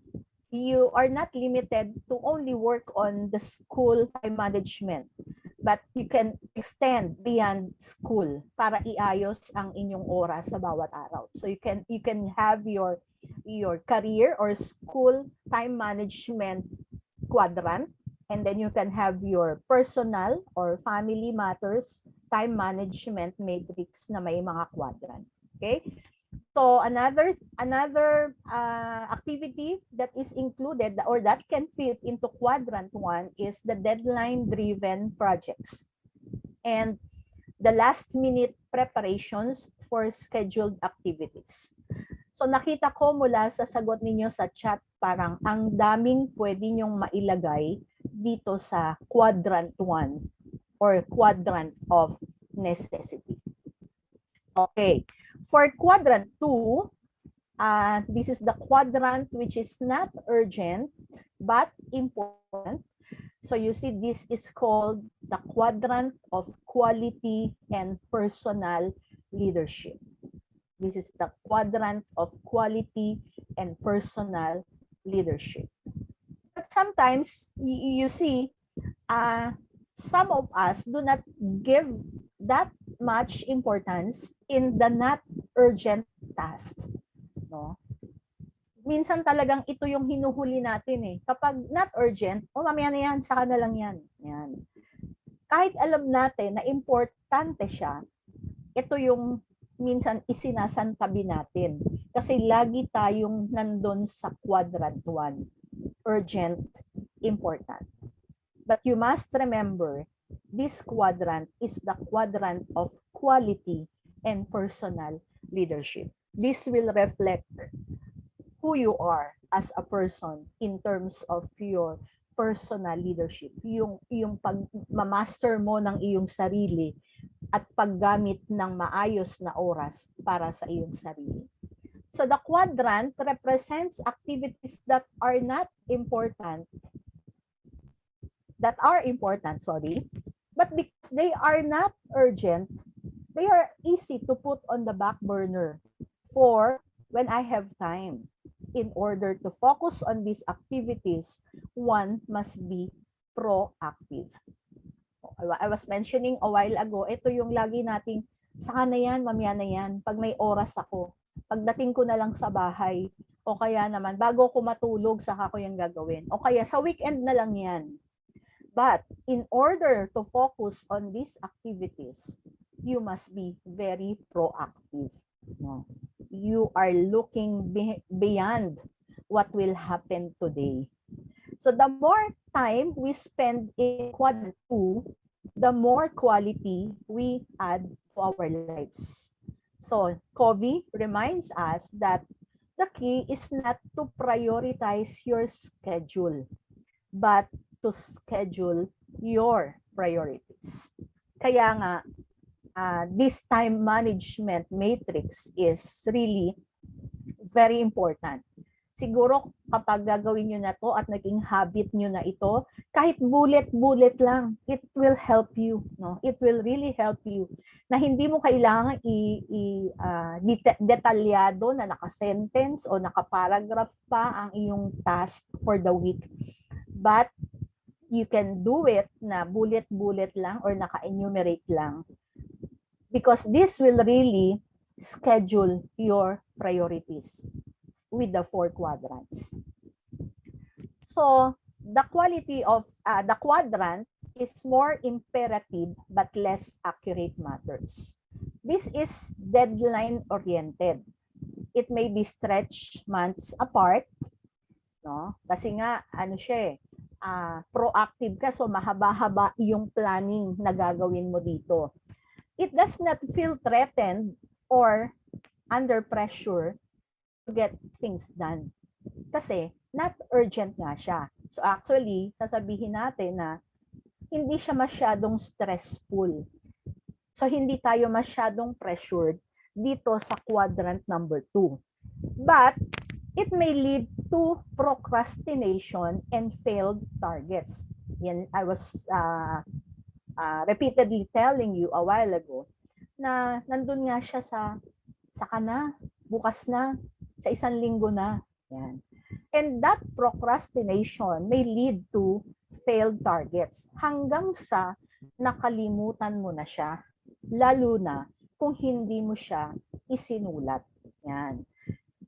you are not limited to only work on the school time management, but you can extend beyond school para iayos ang inyong oras sa bawat araw. So you can have your career or school time management quadrant, and then you can have your personal or family matters time management matrix na may mga quadrant. Okay? So another activity that is included or that can fit into quadrant 1 is the deadline-driven projects and the last-minute preparations for scheduled activities. So nakita ko mula sa sagot ninyo sa chat, parang ang daming pwede nyong mailagay dito sa quadrant 1 or quadrant of necessity. Okay. For quadrant 2, this is the quadrant which is not urgent but important. So you see, this is called the quadrant of quality and personal leadership. This is the quadrant of quality and personal leadership. But sometimes you see, some of us do not give that much importance in the not urgent tasks, no? Minsan talagang ito yung hinuhuli natin eh. Kapag not urgent, mamaya na yan, saka na lang yan. Yan. Kahit alam natin na importante siya, ito yung minsan isinasantabi natin. Kasi lagi tayong nandun sa quadrant 1, urgent, important. But you must remember, this quadrant is the quadrant of quality and personal leadership. This will reflect who you are as a person in terms of your personal leadership. Yung pag-master mo ng iyong sarili at paggamit ng maayos na oras para sa iyong sarili. So the quadrant represents activities that are not important that are important, sorry, but because they are not urgent, they are easy to put on the back burner for when I have time. In order to focus on these activities, one must be proactive. I was mentioning a while ago, ito yung lagi nating, saka na yan, mamaya na yan, pag may oras ako. Pagdating ko na lang sa bahay, o kaya naman, bago ko matulog, saka ko yung gagawin. O kaya sa weekend na lang yan. But in order to focus on these activities, you must be very proactive. No? You are looking beyond what will happen today. So the more time we spend in quadrant 2, the more quality we add to our lives. So Covey reminds us that the key is not to prioritize your schedule, but to schedule your priorities. Kaya nga, this time management matrix is really very important. Siguro kapag gagawin nyo na to at naging habit nyo na ito, kahit bullet-bullet lang, it will help you. No? It will really help you. Na hindi mo kailangan detalyado na naka-sentence o naka-paragraph pa ang iyong task for the week. But you can do it na bullet-bullet lang or naka-enumerate lang. Because this will really schedule your priorities with the 4 quadrants. So the quality of the quadrant is more imperative but less accurate matters. This is deadline oriented. It may be stretched months apart, no? Kasi nga ano siya proactive ka, so mahaba-haba yung planning na gagawin mo dito. It does not feel threatened or under pressure to get things done. Kasi not urgent nga siya. So actually, sasabihin natin na hindi siya masyadong stressful. So hindi tayo masyadong pressured dito sa quadrant number 2. But it may lead to procrastination and failed targets. Yan, I was repeatedly telling you a while ago na nandun nga siya sa saka na, bukas na, sa isang linggo na. Yan. And that procrastination may lead to failed targets hanggang sa nakalimutan mo na siya, lalo na kung hindi mo siya isinulat. Yan.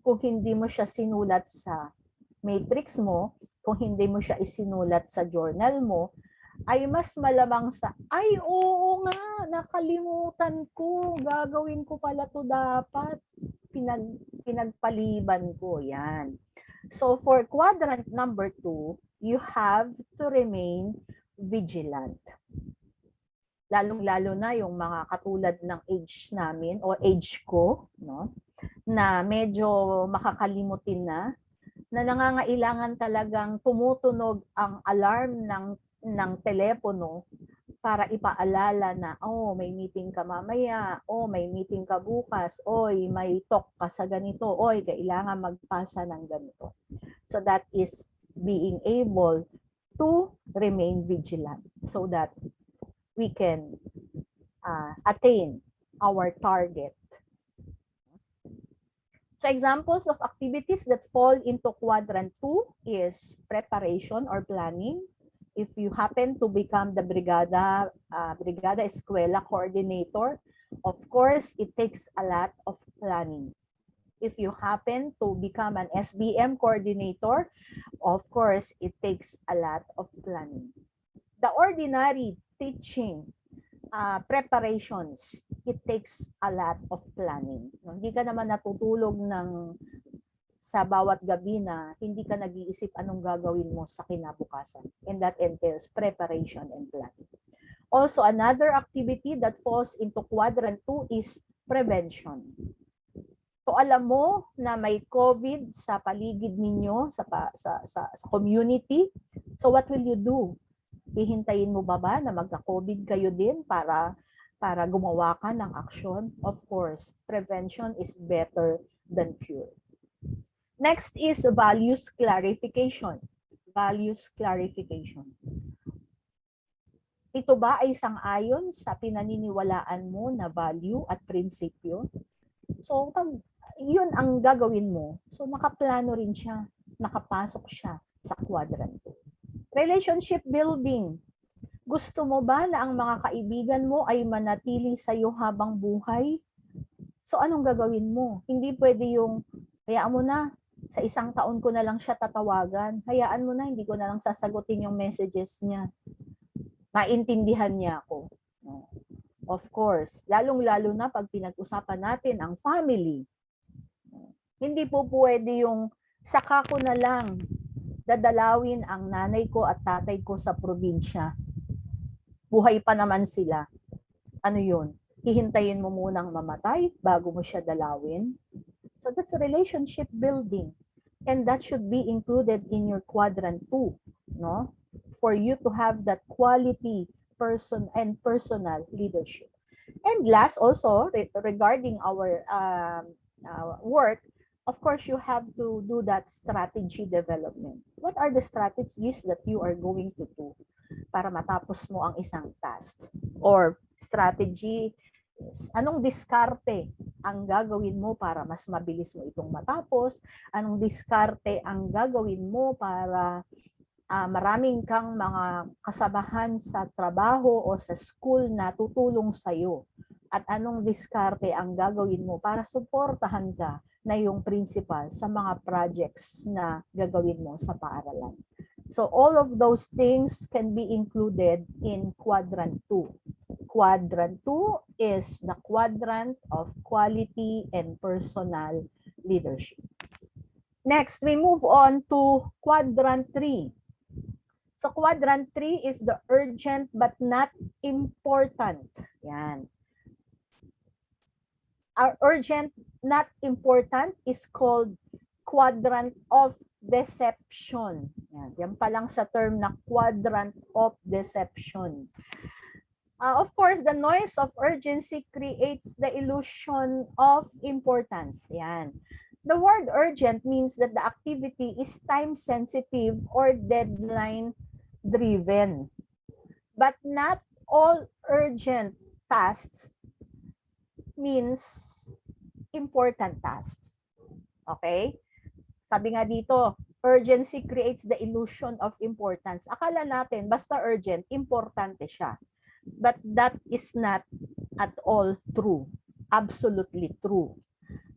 Kung hindi mo siya sinulat sa matrix mo, kung hindi mo siya isinulat sa journal mo, ay mas malamang sa, ay oo nga, nakalimutan ko, gagawin ko pala to dapat, pinagpaliban ko, yan. So for quadrant number 2, you have to remain vigilant. Lalong-lalo na yung mga katulad ng age namin o age ko, no? Na medyo makakalimutin na nangangailangan talagang tumutunog ang alarm ng telepono para ipaalala na, oh, may meeting ka mamaya, oh, may meeting ka bukas, oy, may talk ka sa ganito, oy, kailangan magpasa ng ganito. So that is being able to remain vigilant so that we can attain our target. So examples of activities that fall into quadrant 2 is preparation or planning. If you happen to become the brigada eskwela coordinator, of course, it takes a lot of planning. If you happen to become an SBM coordinator, of course, it takes a lot of planning. The ordinary teaching preparations, it takes a lot of planning. Hindi ka naman natutulog sa bawat gabi na hindi ka nag-iisip anong gagawin mo sa kinabukasan. And that entails preparation and planning. Also, another activity that falls into quadrant 2 is prevention. So alam mo na may COVID sa paligid ninyo, sa community. So what will you do? Hihintayin mo ba na magka-COVID kayo din para gumawa ka ng aksyon? Of course, prevention is better than cure. Next is values clarification. Values clarification. Ito ba ay sang-ayon sa pinaniniwalaan mo na value at prinsipyo? So, pag yun ang gagawin mo, so nakaplano rin siya, nakapasok siya sa quadrant 2. Relationship building. Gusto mo ba na ang mga kaibigan mo ay manatili sa iyo habang buhay? So, anong gagawin mo? Hindi pwede yung, hayaan mo na, sa 1 taon ko na lang siya tatawagan. Hayaan mo na, hindi ko na lang sasagutin yung messages niya. Maintindihan niya ako. Of course, lalong-lalo na pag pinag-usapan natin ang family. Hindi po pwede yung saka ko na lang dadalawin ang nanay ko at tatay ko sa probinsya. Buhay pa naman sila. Ano yun? Hihintayin mo munang mamatay bago mo siya dalawin? So that's a relationship building. And that should be included in your quadrant 2, no? For you to have that quality person and personal leadership. And last also, regarding our work, of course, you have to do that strategy development. What are the strategies that you are going to do para matapos mo ang isang task? Or strategy is, anong diskarte ang gagawin mo para mas mabilis mo itong matapos? Anong diskarte ang gagawin mo para maraming kang mga kasamahan sa trabaho o sa school na tutulong sa'yo? At anong diskarte ang gagawin mo para suportahan ka na yung principal sa mga projects na gagawin mo sa paaralan? So all of those things can be included in quadrant 2. Quadrant 2 is the quadrant of quality and personal leadership. Next, we move on to quadrant 3. So quadrant 3 is the urgent but not important. Yan. Our urgent, not important is called quadrant of deception. Yan pa lang sa term na quadrant of deception. Of course, the noise of urgency creates the illusion of importance. Yan. The word urgent means that the activity is time-sensitive or deadline-driven. But not all urgent tasks means important tasks. Okay? Sabi nga dito, urgency creates the illusion of importance. Akala natin, basta urgent, importante siya. But that is not at all true. Absolutely true.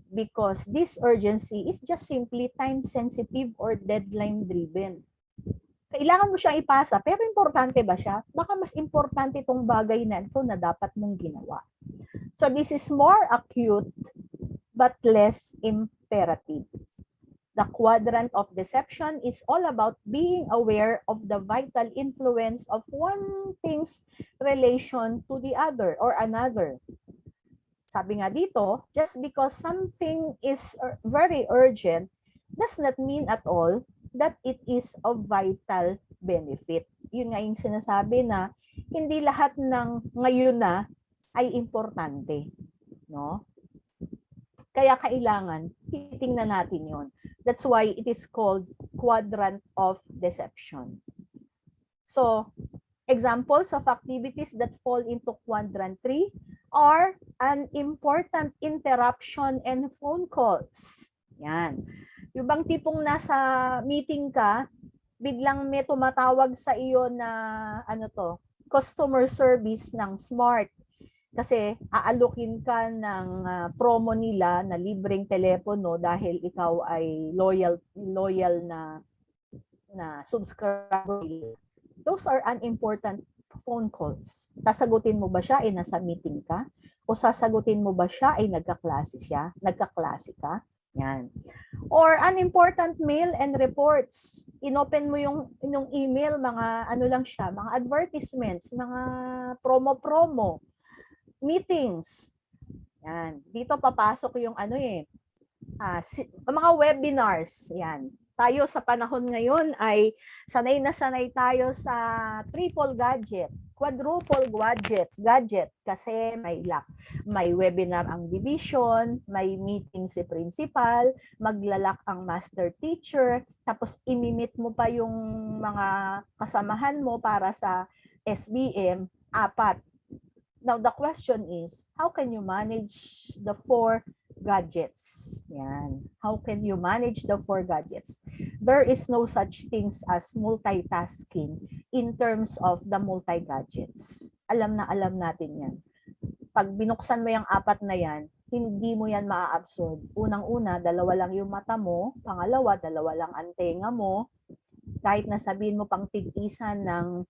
Because this urgency is just simply time-sensitive or deadline-driven. Kailangan mo siyang ipasa, pero importante ba siya? Baka mas importante itong bagay na ito na dapat mong ginawa. So this is more acute but less imperative. The quadrant of deception is all about being aware of the vital influence of one thing's relation to the other or another. Sabi nga dito, just because something is very urgent does not mean at all that it is of vital benefit. Yun nga yung sinasabi na hindi lahat ng ngayon na ay importante, no? Kaya kailangan titingnan natin 'yon. That's why it is called quadrant of deception. So, examples of activities that fall into quadrant 3 are an important interruption and phone calls. Yan. Yung bang tipong nasa meeting ka, biglang may tumatawag sa iyo na customer service ng Smart. Kasi aalukin ka ng promo nila na libreng telepono dahil ikaw ay loyal na subscriber. Those are unimportant phone calls. Sasagutin mo ba siya ay nasa meeting ka? O sasagutin mo ba siya ay nagkaklase ka? Yan. Or unimportant mail and reports. Inopen mo yung email, mga lang siya, mga advertisements, mga promo, meetings. Yan. Dito papasok yung mga webinars. Yan. Tayo sa panahon ngayon ay sanay na sanay tayo sa triple gadget, quadruple gadget kasi may webinar ang division, may meeting si principal, maglalak ang master teacher, tapos imimit mo pa yung mga kasamahan mo para sa SBM, 4. Now, the question is, how can you manage the 4 gadgets? Yan. How can you manage the 4 gadgets? There is no such things as multitasking in terms of the multi-gadgets. Alam natin yan. Pag binuksan mo yung 4 na yan, hindi mo yan maa-absorb. Unang-una, 2 lang yung mata mo. Pangalawa, 2 lang ang tenga mo. Kahit na sabihin mo pang tig-isa ng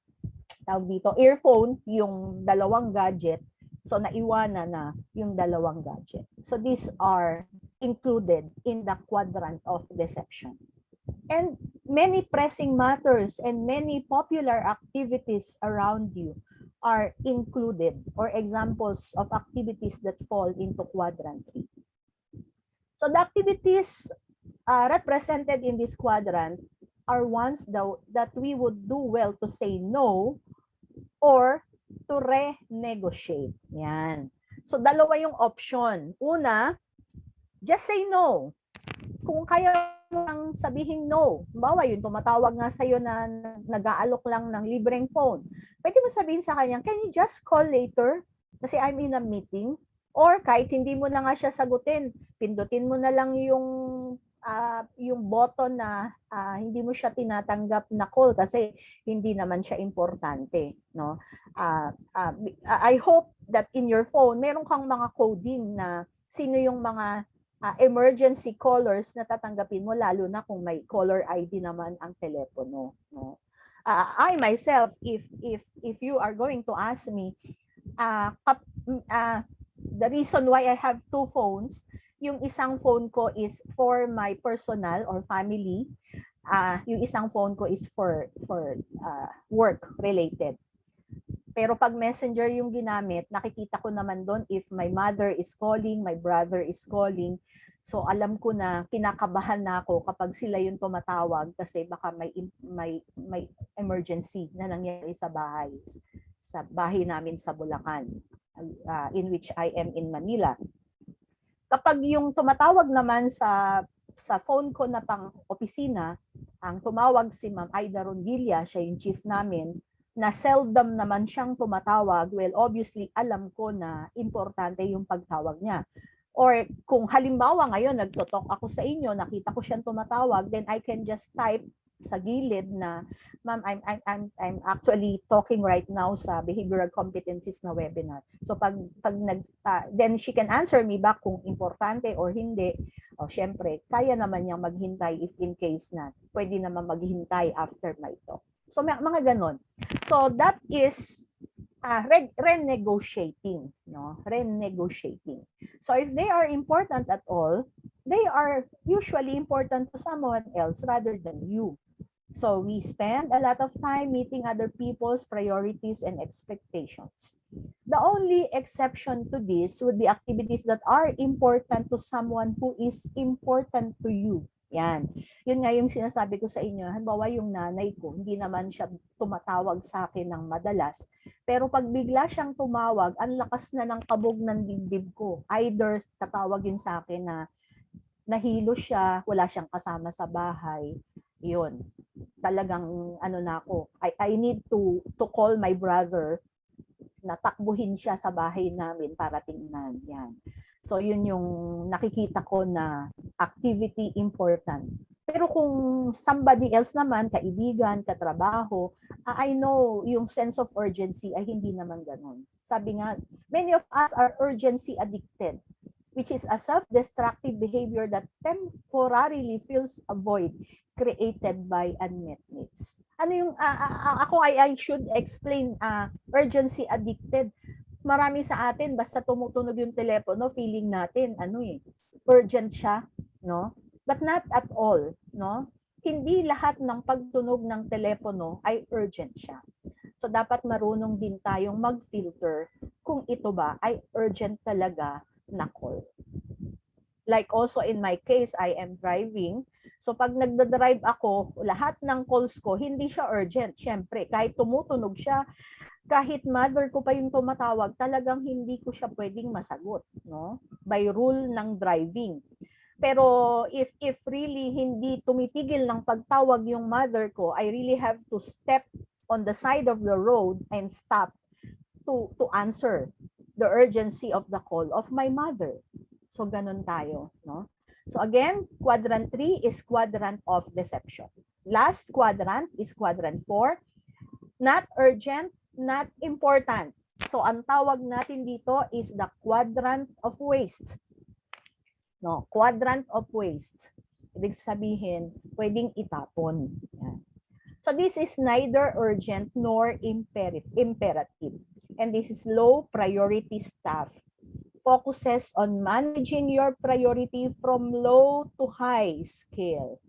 tawag dito, earphone, yung 2 gadget. So, naiwanan na yung 2 gadget. So, these are included in the quadrant of deception. And many pressing matters and many popular activities around you are included or examples of activities that fall into quadrant 3. So, the activities represented in this quadrant are ones that we would do well to say no or to renegotiate. Yan. So, 2 yung option. Una, just say no. Kung kaya mo lang sabihin no, bawa yun, tumatawag nga sa'yo na nag-aalok lang ng libreng phone. Pwede mo sabihin sa kanya, can you just call later? Kasi I'm in a meeting. Or kahit hindi mo na nga siya sagutin, pindutin mo na lang yung button na hindi mo siya tinatanggap na call kasi hindi naman siya importante, no? I hope that in your phone meron kang mga coding na sino yung mga emergency callers na tatanggapin mo, lalo na kung may caller ID naman ang telepono, no? I myself, if you are going to ask me, the reason why I have 2 phones, yung isang phone ko is for my personal or family. Yung isang phone ko is for work related. Pero pag messenger yung ginamit, nakikita ko naman doon if my mother is calling, my brother is calling. So alam ko na kinakabahan na ako kapag sila yung tumatawag kasi baka may emergency na nangyari sa bahay namin sa Bulacan, in which I am in Manila. Kapag yung tumatawag naman sa phone ko na pang opisina, ang tumawag si Ma'am Aida Rondilla, siya yung chief namin, na seldom naman siyang tumatawag, well, obviously, alam ko na importante yung pagtawag niya. Or kung halimbawa ngayon, nagtotalk ako sa inyo, nakita ko siyang tumatawag, then I can just type sa gilid na, ma'am, I'm actually talking right now sa behavioral competencies na webinar. So then she can answer me back kung importante or hindi. O syempre, kaya naman niyang maghintay if in case na pwede naman maghintay after my talk. So mga ganon. So that is renegotiating, no? Renegotiating. So if they are important at all, they are usually important to someone else rather than you. So we spend a lot of time meeting other people's priorities and expectations. The only exception to this would be activities that are important to someone who is important to you. Yan. Yun nga yung sinasabi ko sa inyo. Halimbawa yung nanay ko, hindi naman siya tumatawag sa akin ng madalas. Pero pag bigla siyang tumawag, ang lakas na ng kabog ng dibdib ko. Either tatawag yun sa akin na nahilo siya, wala siyang kasama sa bahay. Yun. Talagang ano na ako. I need to call my brother na takbuhin siya sa bahay namin para tingnan. Yan. So yun yung nakikita ko na activity important. Pero kung somebody else naman, kaibigan, katrabaho, I know yung sense of urgency ay hindi naman ganun. Sabi nga, many of us are urgency addicted, which is a self-destructive behavior that temporarily fills a void created by unmet needs. Ano yung, I should explain urgency addicted. Marami sa atin, basta tumutunog yung telepono, feeling natin, urgent siya, no? But not at all, no? Hindi lahat ng pagtunog ng telepono ay urgent siya. So, dapat marunong din tayong mag-filter kung ito ba ay urgent talaga na call. Like also in my case, I am driving. So, pag nagdadrive ako, lahat ng calls ko, hindi siya urgent. Siyempre, kahit tumutunog siya, kahit mother ko pa yung tumatawag, talagang hindi ko siya pwedeng masagot, no? By rule ng driving. Pero if really hindi tumitigil ng pagtawag yung mother ko, I really have to step on the side of the road and stop to answer the urgency of the call of my mother. So ganun tayo, no? So again, quadrant 3 is quadrant of deception. Last quadrant is quadrant 4. Not urgent, not important. So ang tawag natin dito is the quadrant of waste. No, quadrant of waste. Ibig sabihin, pwedeng itapon. Yan. So this is neither urgent nor imperative. And this is low priority stuff. Focuses on managing your priority from low to high scale.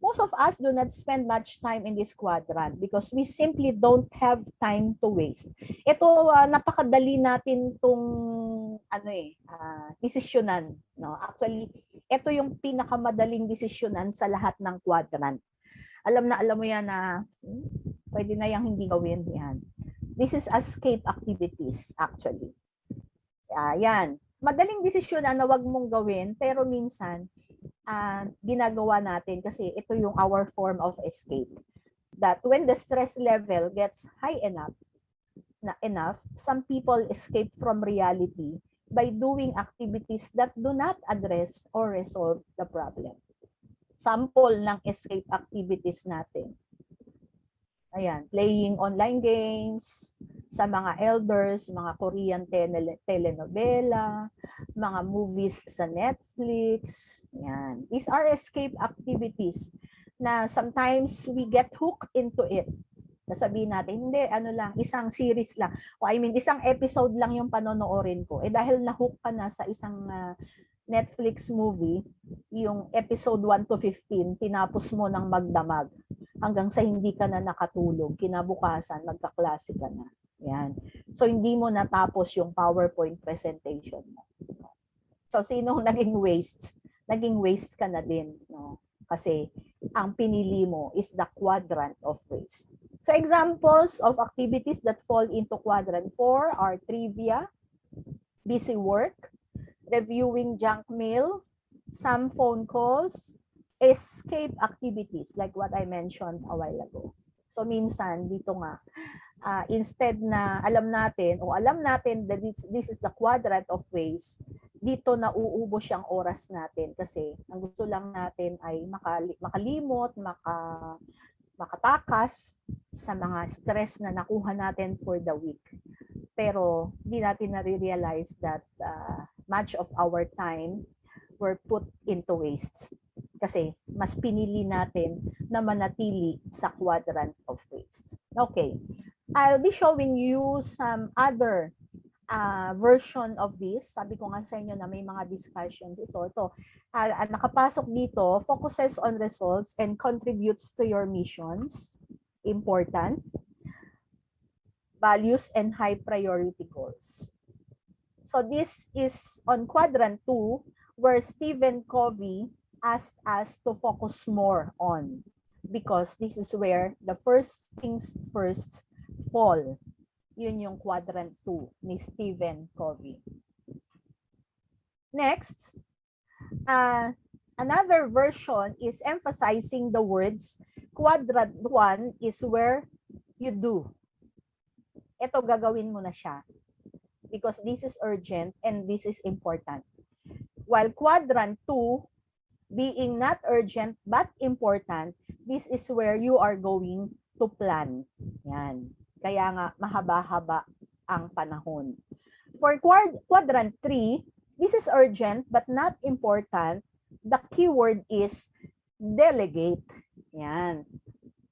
Most of us do not spend much time in this quadrant because we simply don't have time to waste. Ito, napakadali natin itong desisyonan. No? Actually, ito yung pinakamadaling desisyonan sa lahat ng quadrant. Alam mo yan na pwede na yung hindi gawin yan. This is escape activities actually. Yan. Madaling desisyonan na wag mong gawin pero minsan ginagawa natin kasi ito yung our form of escape. That when the stress level gets high enough, some people escape from reality by doing activities that do not address or resolve the problem. Sample ng escape activities natin. Ayan, playing online games, sa mga elders, mga Korean telenovela, mga movies sa Netflix. Yan. These are escape activities na sometimes we get hooked into it. Sasabihin natin, hindi, isang series lang. Isang episode lang yung panonoorin ko. Dahil na-hook ka na sa isang Netflix movie, yung episode 1 to 15, tinapos mo ng magdamag hanggang sa hindi ka na nakatulog. Kinabukasan, magkaklase ka na. Yan. So, hindi mo natapos yung PowerPoint presentation mo. So, sinong naging waste? Naging waste ka na din. No? Kasi, ang pinili mo is the quadrant of waste. So, examples of activities that fall into quadrant 4 are trivia, busy work, reviewing junk mail, some phone calls, escape activities like what I mentioned a while ago. So minsan dito nga instead na alam natin that this is the quadrant of waste, dito na uubos yung oras natin kasi ang gusto lang natin ay makalimot, makatakas sa mga stress na nakuha natin for the week. Pero di natin na-realize that much of our time were put into waste. Kasi mas pinili natin na manatili sa quadrant of waste. Okay. I'll be showing you some other version of this. Sabi ko nga sa inyo na may mga discussions ito. Nakapasok dito, focuses on results and contributes to your missions. Important. Values and high priority goals. So this is on quadrant 2 where Stephen Covey asked us to focus more on because this is where the first things first fall. Yun yung quadrant 2 ni Stephen Covey. Next, another version is emphasizing the words quadrant 1 is where you do. Ito gagawin mo na siya because this is urgent and this is important. While quadrant 2 being not urgent but important, this is where you are going to plan. Yan. Kaya nga mahaba-haba ang panahon. For quadrant 3, this is urgent but not important. The keyword is delegate. Yan.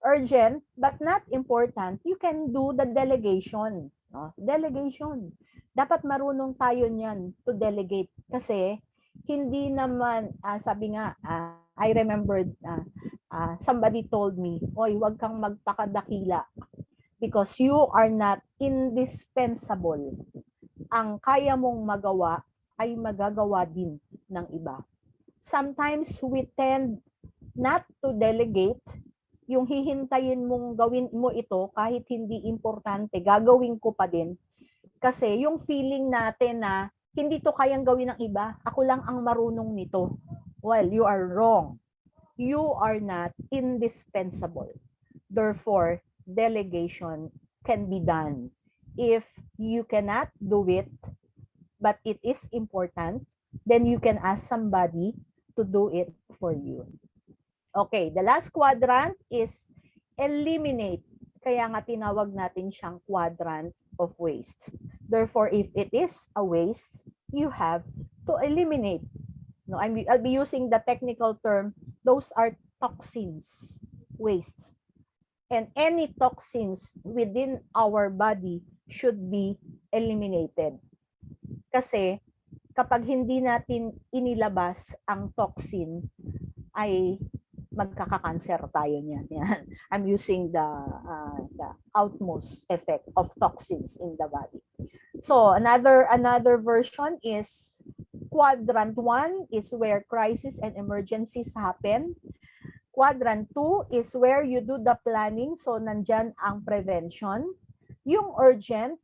Urgent but not important, you can do the delegation. No? Delegation. Dapat marunong tayo niyan to delegate kasi hindi naman, sabi nga, I remembered, somebody told me, oy, wag kang magpakadakila because you are not indispensable. Ang kaya mong magawa ay magagawa din ng iba. Sometimes we tend not to delegate, yung hihintayin mong gawin mo ito kahit hindi importante, gagawin ko pa din. Kasi yung feeling natin na hindi to kayang gawin ng iba, ako lang ang marunong nito. Well, you are wrong. You are not indispensable. Therefore, delegation can be done. If you cannot do it, but it is important, then you can ask somebody to do it for you. Okay, the last quadrant is eliminate. Kaya nga tinawag natin siyang quadrant of waste. Therefore, if it is a waste, you have to eliminate. No, I'll be using the technical term. Those are toxins, wastes. And any toxins within our body should be eliminated. Kasi kapag hindi natin inilabas ang toxin, ay magkaka-cancer tayo niyan. Yan. I'm using the outmost effect of toxins in the body. So another version is quadrant 1 is where crisis and emergencies happen. Quadrant 2 is where you do the planning. So nandyan ang prevention. Yung urgent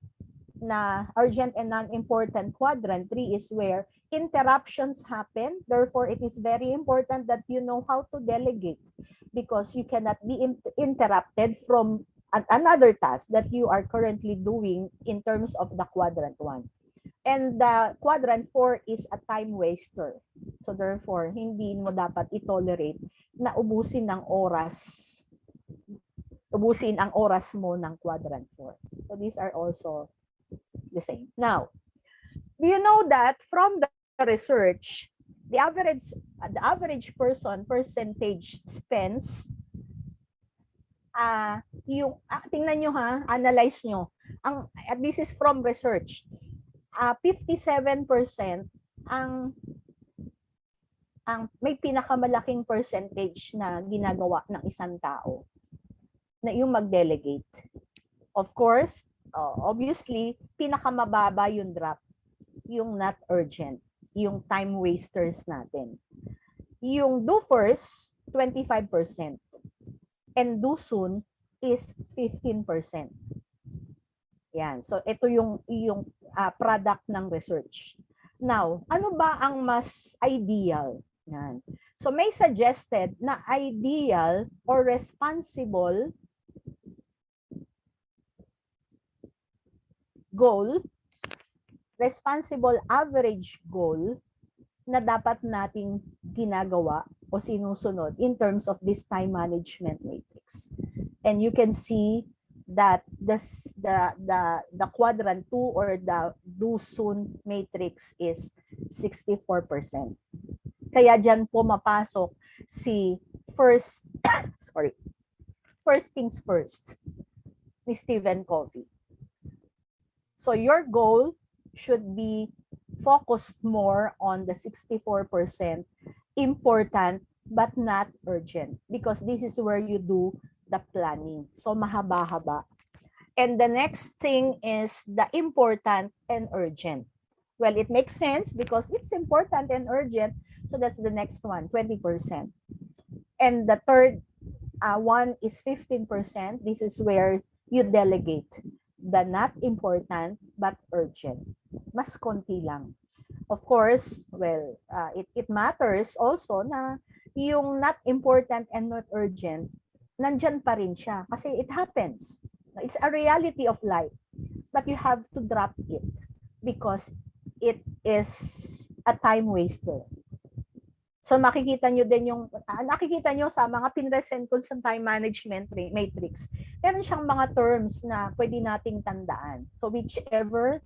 and non-important quadrant 3 is where interruptions happen. Therefore, it is very important that you know how to delegate because you cannot be interrupted from another task that you are currently doing in terms of the quadrant 1. And the quadrant 4 is a time waster. So therefore, hindi mo dapat itolerate na ubusin ang oras mo ng quadrant 4. So these are also the same. Now, do you know that from the research, the average person percentage spends tingnan nyo ha, analyze nyo. This is from research. 57% ang may pinakamalaking percentage na ginagawa ng isang tao na yung mag-delegate. Of course, obviously, pinakamababa yung drop, yung not urgent, yung time wasters natin. Yung do first, 25%. And do soon is 15%. Yan. So, ito yung product ng research. Now, ano ba ang mas ideal? Yan. So, may suggested na ideal or responsible goal, responsible average goal na dapat nating ginagawa o sinusunod in terms of this time management matrix. And you can see that the quadrant 2 or the do soon matrix is 64%. Kaya diyan po mapasok si first things first ni Stephen Covey. So your goal should be focused more on the 64% important but not urgent because this is where you do the planning. So mahaba-haba. And the next thing is the important and urgent. Well, it makes sense because it's important and urgent. So that's the next one, 20%. And the third one is 15%. This is where you delegate the not important but urgent. Mas konti lang. Of course, well, it matters also na yung not important and not urgent, nandyan pa rin siya kasi it happens. It's a reality of life. But you have to drop it because it is a time waster. So makikita nyo din nakikita nyo sa mga pinresent ko sa time management matrix, meron siyang mga terms na pwede nating tandaan. So whichever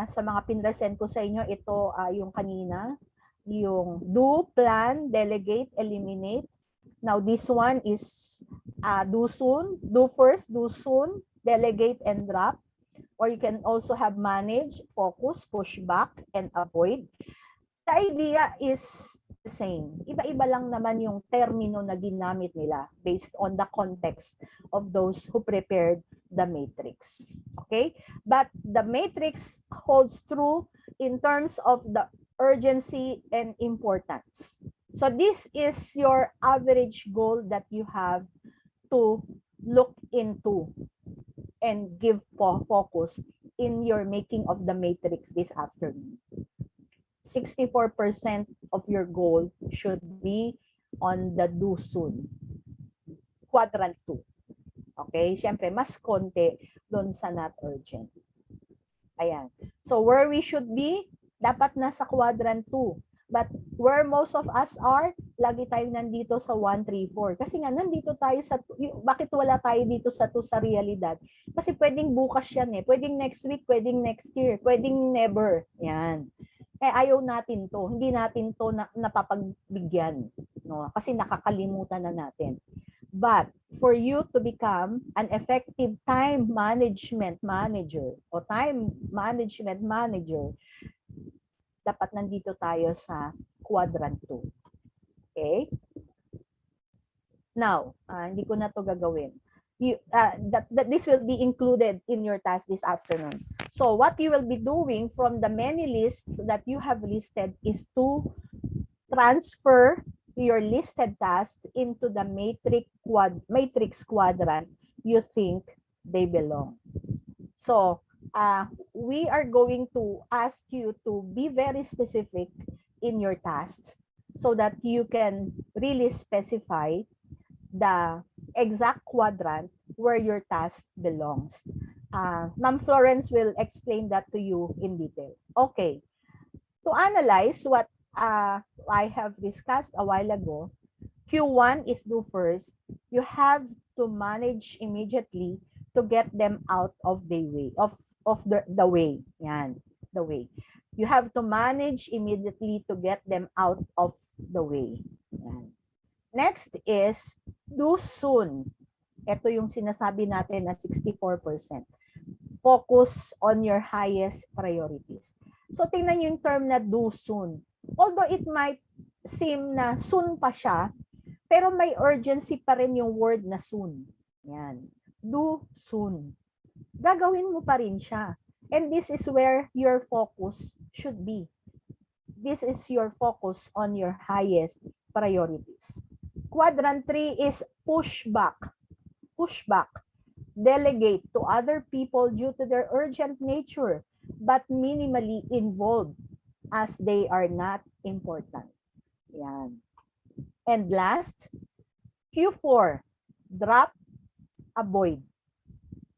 sa mga pinresent ko sa inyo, ito yung kanina, yung do, plan, delegate, eliminate. Now this one is do soon, do first, do soon, delegate and drop. Or you can also have manage, focus, push back, and avoid. The idea is the same. Iba-iba lang naman yung termino na ginamit nila based on the context of those who prepared the matrix. Okay? But the matrix holds true in terms of the urgency and importance. So this is your average goal that you have to look into and give focus in your making of the matrix this afternoon. 64% of your goal should be on the do soon, quadrant 2. Okay? Siyempre, mas konti doon sa not urgent. Ayan. So, where we should be, dapat nasa quadrant 2. But where most of us are, lagi tayong nandito sa 1, 3, 4. Kasi nga, nandito tayo sa, bakit wala tayo dito sa 2 sa realidad? Kasi pwedeng bukas yan eh. Pwedeng next week, pwedeng next year, pwedeng never. Yan. Eh, ayaw natin to. Hindi natin to napapagbigyan. No? Kasi nakakalimutan na natin. But for you to become an effective time management manager o time management manager, dapat nandito tayo sa quadrant 2. Okay? Now, hindi ko na to gagawin. This will be included in your task this afternoon. So what you will be doing from the many lists that you have listed is to transfer your listed tasks into the matrix quadrant you think they belong. So, we are going to ask you to be very specific in your tasks so that you can really specify the exact quadrant where your task belongs. Ma'am Florence will explain that to you in detail. Okay. To analyze what I have discussed a while ago, Q1 is do first. You have to manage immediately to get them out of the way, the way. Yan, the way. You have to manage immediately to get them out of the way. Yan. Next is do soon. Ito yung sinasabi natin na 64%. Focus on your highest priorities. So tingnan niyo yung term na do soon. Although it might seem na soon pa siya, pero may urgency pa rin yung word na soon. Yan. Do soon. Gagawin mo pa rin siya. And this is where your focus should be. This is your focus on your highest priorities. Quadrant 3 is push back. Push back. Delegate to other people due to their urgent nature, but minimally involved as they are not important. Yan. And last, Q4, drop, avoid,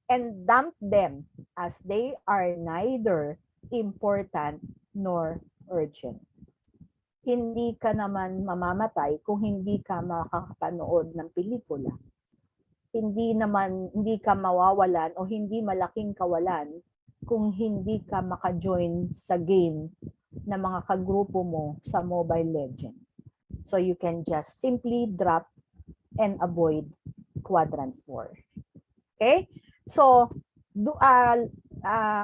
and dump them as they are neither important nor urgent. Hindi ka naman mamamatay kung hindi ka makakapanood ng pelikula. Hindi ka mawawalan o hindi malaking kawalan kung hindi ka maka-join sa game na mga kagrupo mo sa Mobile Legends. So you can just simply drop and avoid quadrant 4. Okay? So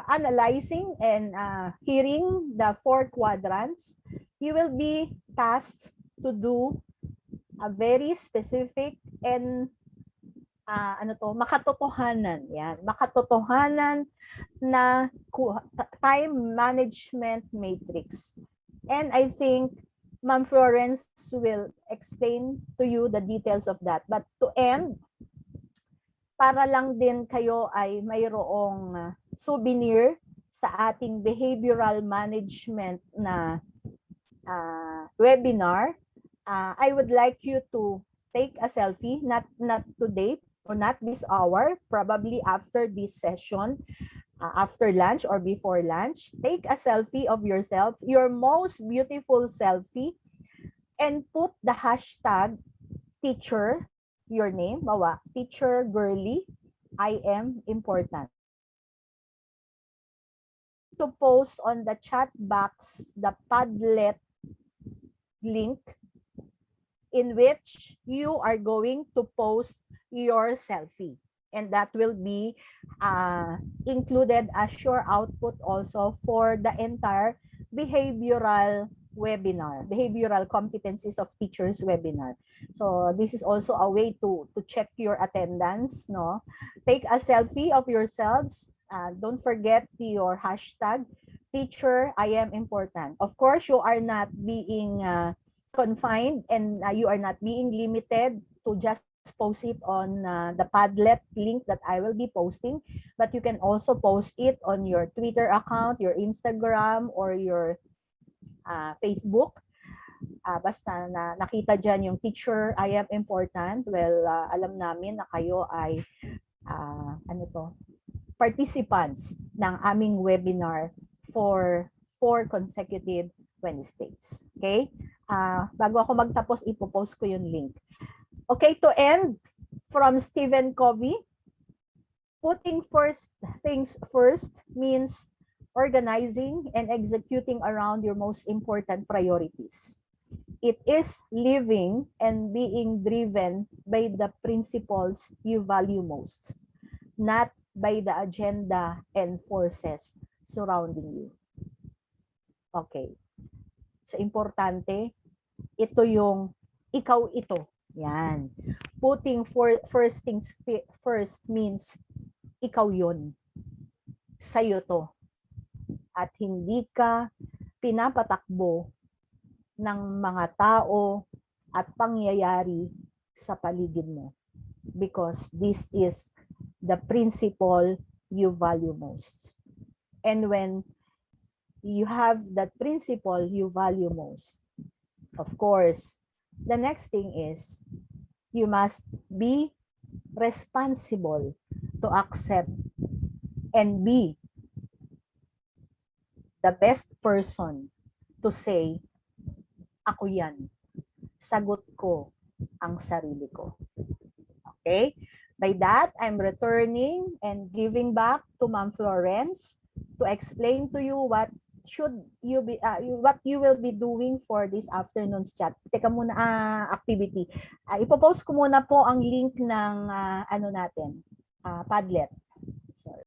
analyzing and hearing the 4 quadrants, you will be tasked to do a very specific and makatotohanan. Yan, makatotohanan na time management matrix. And I think Ma'am Florence will explain to you the details of that. But to end, para lang din kayo ay mayroong souvenir sa ating behavioral management na webinar, I would like you to take a selfie, not today or not this hour, probably after this session, after lunch or before lunch. Take a selfie of yourself, your most beautiful selfie, and put the hashtag teacher, your name, bawa, teacher girly, I am important. To post on the chat box the Padlet link in which you are going to post your selfie. And that will be included as your output also for the entire behavioral webinar, behavioral competencies of teachers webinar. So this is also a way to check your attendance. No, take a selfie of yourselves. Don't forget your hashtag teacher I am important. Of course, you are not being confined and you are not being limited to just post it on the Padlet link that I will be posting, but you can also post it on your Twitter account, your Instagram, or your Facebook. Basta nakita dyan yung teacher, I am important. Well, alam namin na kayo ay participants ng aming webinar for 4 consecutive Wednesdays. Okay? Bago ako magtapos, ipopost ko yung link. Okay, to end, from Stephen Covey, putting first things first means organizing and executing around your most important priorities. It is living and being driven by the principles you value most, not by the agenda and forces surrounding you. Okay. So, importante, ito yung ikaw ito. Yan. Putting first things first means ikaw yun. Sa'yo to. At hindi ka pinapatakbo ng mga tao at pangyayari sa paligid mo. Because this is the principle you value most. And when you have that principle you value most, of course, the next thing is you must be responsible to accept and be the best person to say, ako yan. Sagot ko ang sarili ko. Okay? By that, I'm returning and giving back to Ma'am Florence to explain to you what what you will be doing for this afternoon's chat. Teka muna, activity. Ipopost ko muna po ang link ng Padlet.